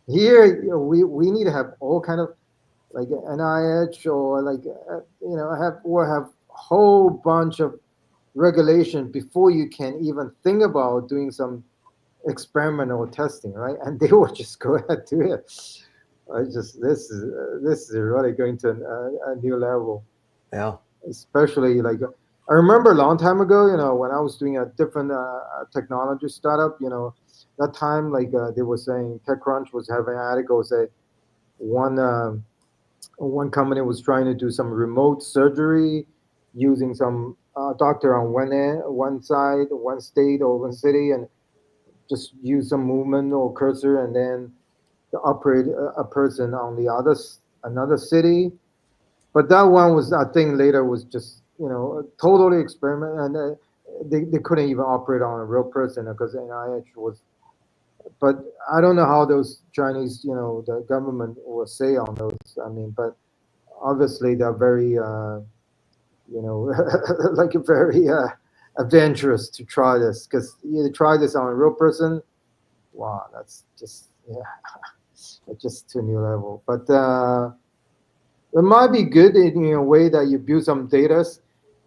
Here, we need to have all kind of like NIH or like have whole bunch of regulation before you can even think about doing some experimental testing, right? And they will just go ahead do it. This is really going to a new level. Yeah. Especially like I remember a long time ago, when I was doing a different technology startup, that time like they were saying TechCrunch was having an article say one company was trying to do some remote surgery using some doctor on one side, one state or one city, and just use some movement or cursor, and then to operate a person on another city. But that one was, I think, later was just totally experiment, and they couldn't even operate on a real person because NIH was. But I don't know how those Chinese, the government will say on those. I mean, but obviously they're very, like very adventurous to try this, because you try this on a real person. Wow, that's just just to a new level. But it might be good in a way that you build some data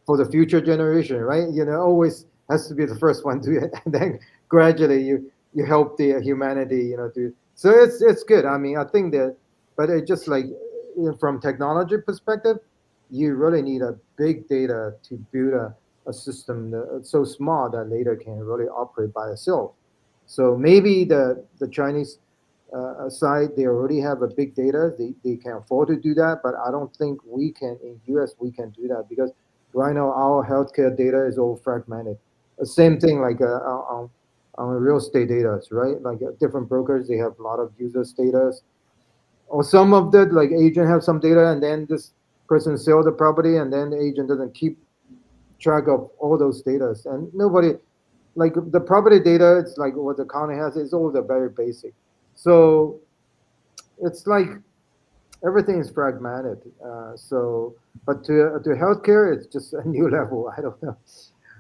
for the future generation, right? Always has to be the first one to it, and then gradually you help the humanity, to. So it's good. I mean, I think that, but it just like from technology perspective, you really need a big data to build a system that's so small that later can really operate by itself. So maybe the Chinese side, they already have a big data. They can afford to do that, but I don't think we can in US we can do that, because right now our healthcare data is all fragmented. The same thing like on real estate data, right? Like different brokers, they have a lot of users data, or some of that like agent have some data, and then this person sell the property, and then the agent doesn't keep track of all those data, and nobody like the property data. It's like what the county has is all the very basic. So it's like everything is fragmented. But to healthcare, it's just a new level. I don't know.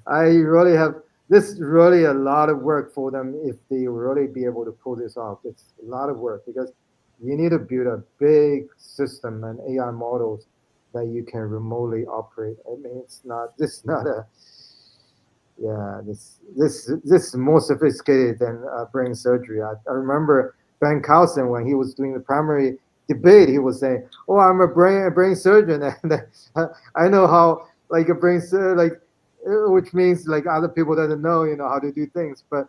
I really have this is really a lot of work for them if they really be able to pull this off. It's a lot of work because you need to build a big system and AI models that you can remotely operate. I mean, it's not this is not a yeah this is more sophisticated than brain surgery. I remember Ben Carlson when he was doing the primary debate, he was saying, "Oh, I'm a brain surgeon, and I know how like a like which means like other people doesn't know how to do things." But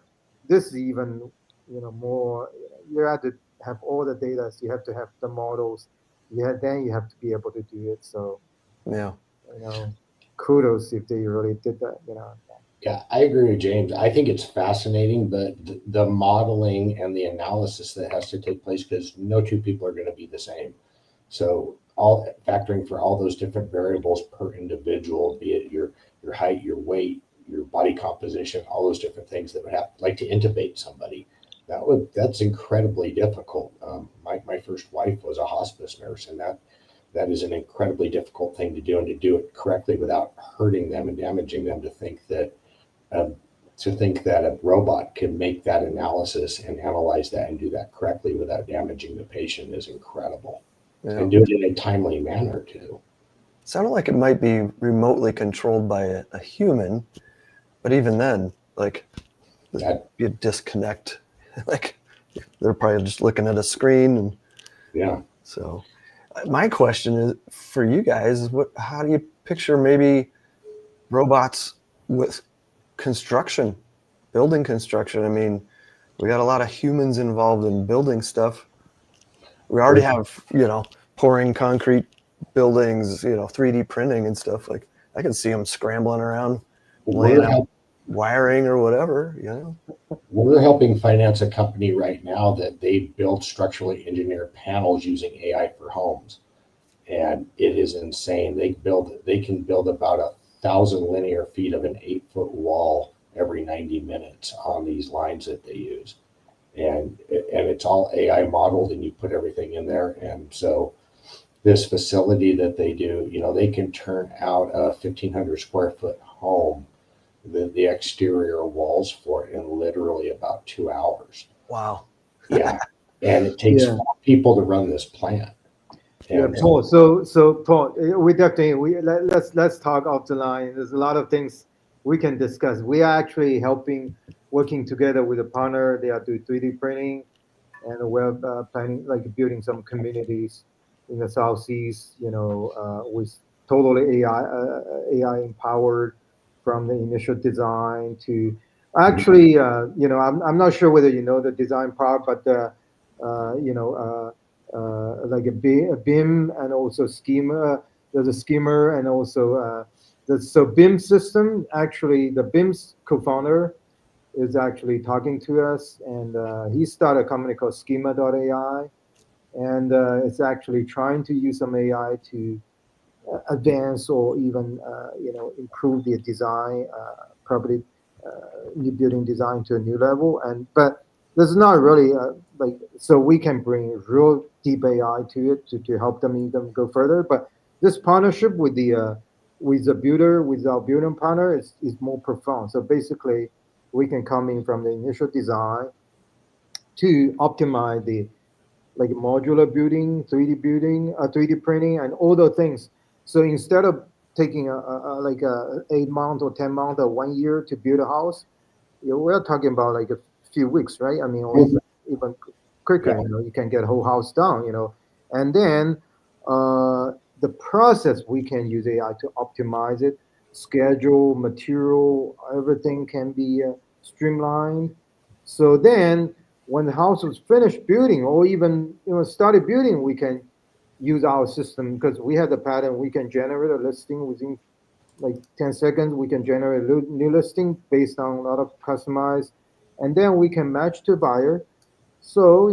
this is even more. You have to have all the data. So you have to have the models. Yeah, then you have to be able to do it. So Yeah. you know, kudos if they really did that. Yeah, I agree with James. I think it's fascinating, but the modeling and the analysis that has to take place, because no two people are going to be the same. So all factoring for all those different variables per individual, be it your height, your weight, your body composition, all those different things that would have like to intubate somebody. That's incredibly difficult. My first wife was a hospice nurse, and that is an incredibly difficult thing to do, and to do it correctly without hurting them and damaging them. Um, to think that a robot can make that analysis and analyze that and do that correctly without damaging the patient is incredible, Yeah. and do it in a timely manner too. Sounded like it might be remotely controlled by a human, but even then, like, That you disconnect. Like, they're probably just looking at a screen, and yeah. so my question is for you guys: how do you picture maybe robots with construction, building construction? I mean, we got a lot of humans involved in building stuff. We already have, pouring concrete buildings, 3D printing and stuff. Like, I can see them scrambling around, laying We're out help, wiring or whatever, we're helping finance a company right now that they build structurally engineered panels using AI for homes, and it is insane. They can build about 1,000 linear feet of an 8-foot wall every 90 minutes on these lines that they use, and it's all AI modeled, and you put everything in there. And so this facility that they do, they can turn out a 1,500 square foot home, the exterior walls for it, in literally about 2 hours. Wow. Yeah, and it takes Yeah. 4 people to run this plant. Yeah, And Paul. So Paul, we definitely let's talk off the line. There's a lot of things we can discuss. We are actually working together with a partner. They are doing 3D printing, and we're planning like building some communities in the southeast. With totally AI empowered from the initial design to actually, I'm not sure whether you know the design part, but like a BIM and also schema. There's a schema and also so BIM system. Actually, the BIM's co-founder is actually talking to us, and he started a company called Schema.ai, and it's actually trying to use some AI to advance or even improve the design, probably new building design to a new level. But there's not really like so we can bring real deep AI to it to help them even go further. But this partnership with the builder, with our building partner, is more profound. So basically, we can come in from the initial design to optimize the like modular building, 3D building, 3D printing, and all those things. So instead of taking like a 8 month or 10 month or 1 year to build a house, we're talking about like a few weeks, right? I mean, or even quicker. yeah, You can get a whole house done. And then the process we can use AI to optimize it, schedule, material, everything can be streamlined. So then when the house was finished building or even started building, we can use our system because we have the pattern. We can generate a listing within like 10 seconds. We can generate a new listing based on a lot of customized, and then we can match to buyer. So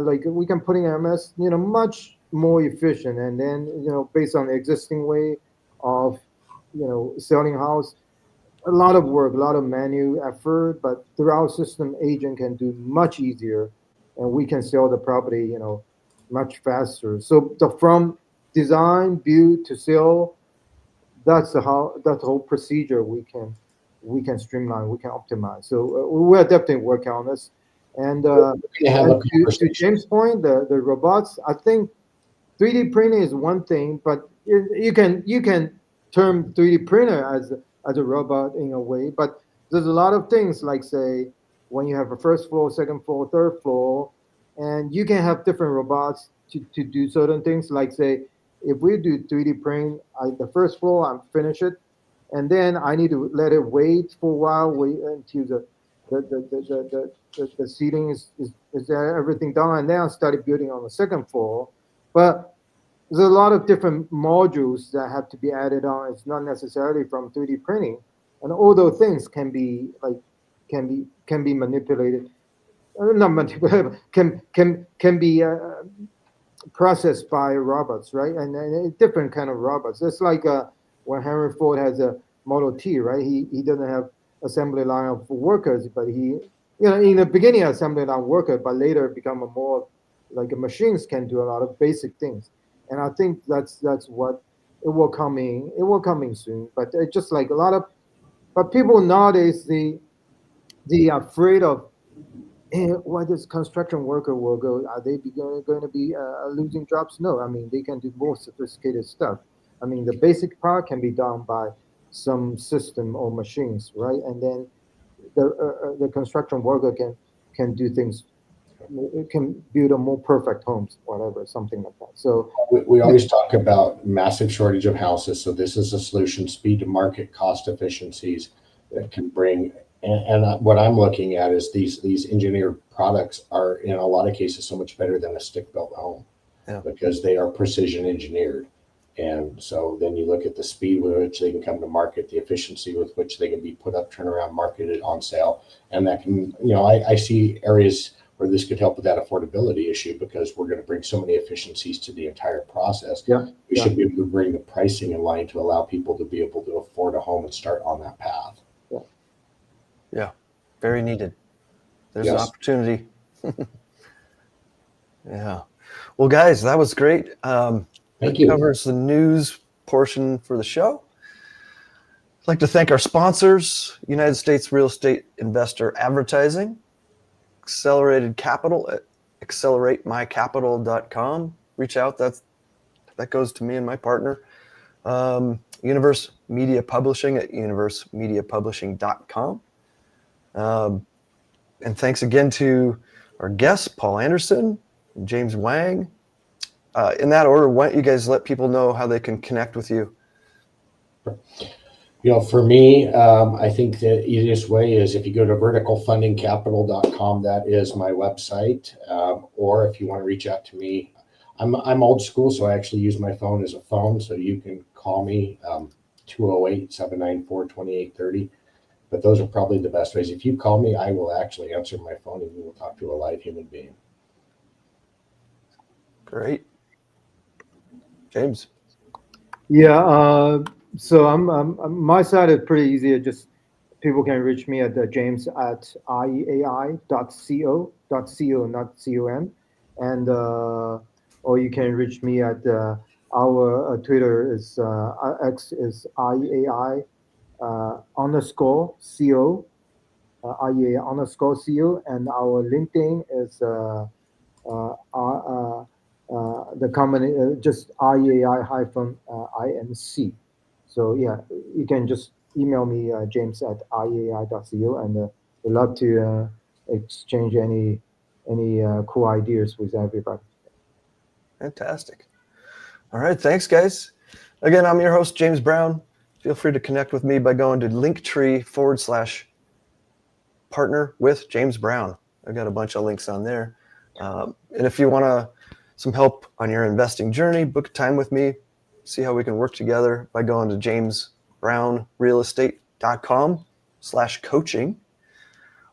like we can put in MS much more efficient, and then based on the existing way of selling house, a lot of work, a lot of manual effort, but through our system, agent can do much easier, and we can sell the property, much faster. So from design, build to sell, that's the whole procedure we can we can streamline, we can optimize. So we're definitely working on this. And, have a to James' point, the robots, I think 3D printing is one thing, but you can term 3D printer as a robot in a way. But there's a lot of things like, say, when you have a first floor, second floor, third floor, and you can have different robots to do certain things. Like, say, if we do 3D print, the first floor, I'm finish it, and then I need to let it wait for a while, wait until the ceiling is everything done, and then I started building on the second floor. But there's a lot of different modules that have to be added on. It's not necessarily from 3D printing, and all those things can be manipulated. Not manipulated, can be processed by robots, right? And different kind of robots. It's like when Henry Ford has a Model T, right? He doesn't have assembly line of workers, but in the beginning assembly line worker, but later become a more like machines can do a lot of basic things. And I think that's what it will coming soon. But it's just like a lot of, but people nowadays they are afraid of why this construction worker will go. Are they going to be losing jobs? No, I mean they can do more sophisticated stuff. I mean the basic part can be done by some system or machines, right? And then the construction worker can do things. It can build a more perfect homes, whatever, something like that. So we always talk about massive shortage of houses. So this is a solution: speed to market, cost efficiencies that can bring. And what I'm looking at is these engineered products are in a lot of cases so much better than a stick built home, because they are precision engineered. And so then you look at the speed with which they can come to market, the efficiency with which they can be put up, turn around, marketed, on sale, and that can, I see areas where this could help with that affordability issue, because we're going to bring so many efficiencies to the entire process. We should be able to bring the pricing in line to allow people to be able to afford a home and start on that path. Yeah, very needed. There's an opportunity. Yeah. Well, guys, that was great. Thank you. Covers the news portion for the show. I'd like to thank our sponsors: United States Real Estate Investor Advertising, Accelerated Capital at acceleratemycapital.com. Reach out. That goes to me and my partner. Universe Media Publishing at universemediapublishing.com. And thanks again to our guests, Paul Anderson and James Wang. In that order, why don't you guys let people know how they can connect with you? For me, I think the easiest way is if you go to verticalfundingcapital.com. That is my website. Or if you want to reach out to me, I'm old school, so I actually use my phone as a phone. So you can call me 208-794-2830. But those are probably the best ways. If you call me, I will actually answer my phone and we will talk to a live human being. Great. James. Yeah, so I'm my side is pretty easy. Just people can reach me at james at reai.co, not com, and or you can reach me at our Twitter is X is reai underscore co, reai underscore co, and our LinkedIn is the company just REAI-INC. So yeah, you can just email me james at reai.co, and we'd love to exchange any cool ideas with everybody. Fantastic. All right, thanks guys. Again, I'm your host, James Brown. Feel free to connect with me by going to Linktree/partner with James Brown. I've got a bunch of links on there. And if you want some help on your investing journey, book time with me, see how we can work together by going to jamesbrownrealestate.com/coaching.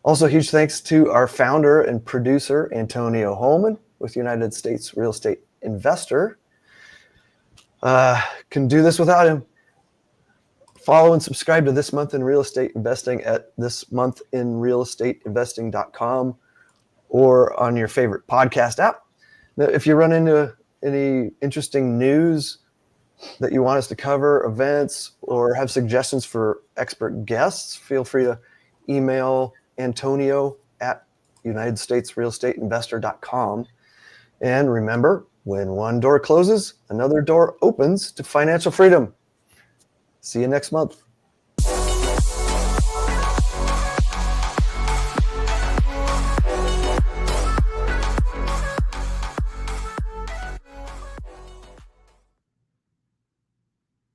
Also, huge thanks to our founder and producer, Antonio Holman with United States Real Estate Investor. Can do this without him. Follow and subscribe to This Month in Real Estate Investing at thismonthinrealestateinvesting.com or on your favorite podcast app. Now, if you run into any interesting news that you want us to cover, events, or have suggestions for expert guests, feel free to email Antonio at UnitedStatesRealEstateInvestor.com. And remember, when one door closes, another door opens to financial freedom. See you next month.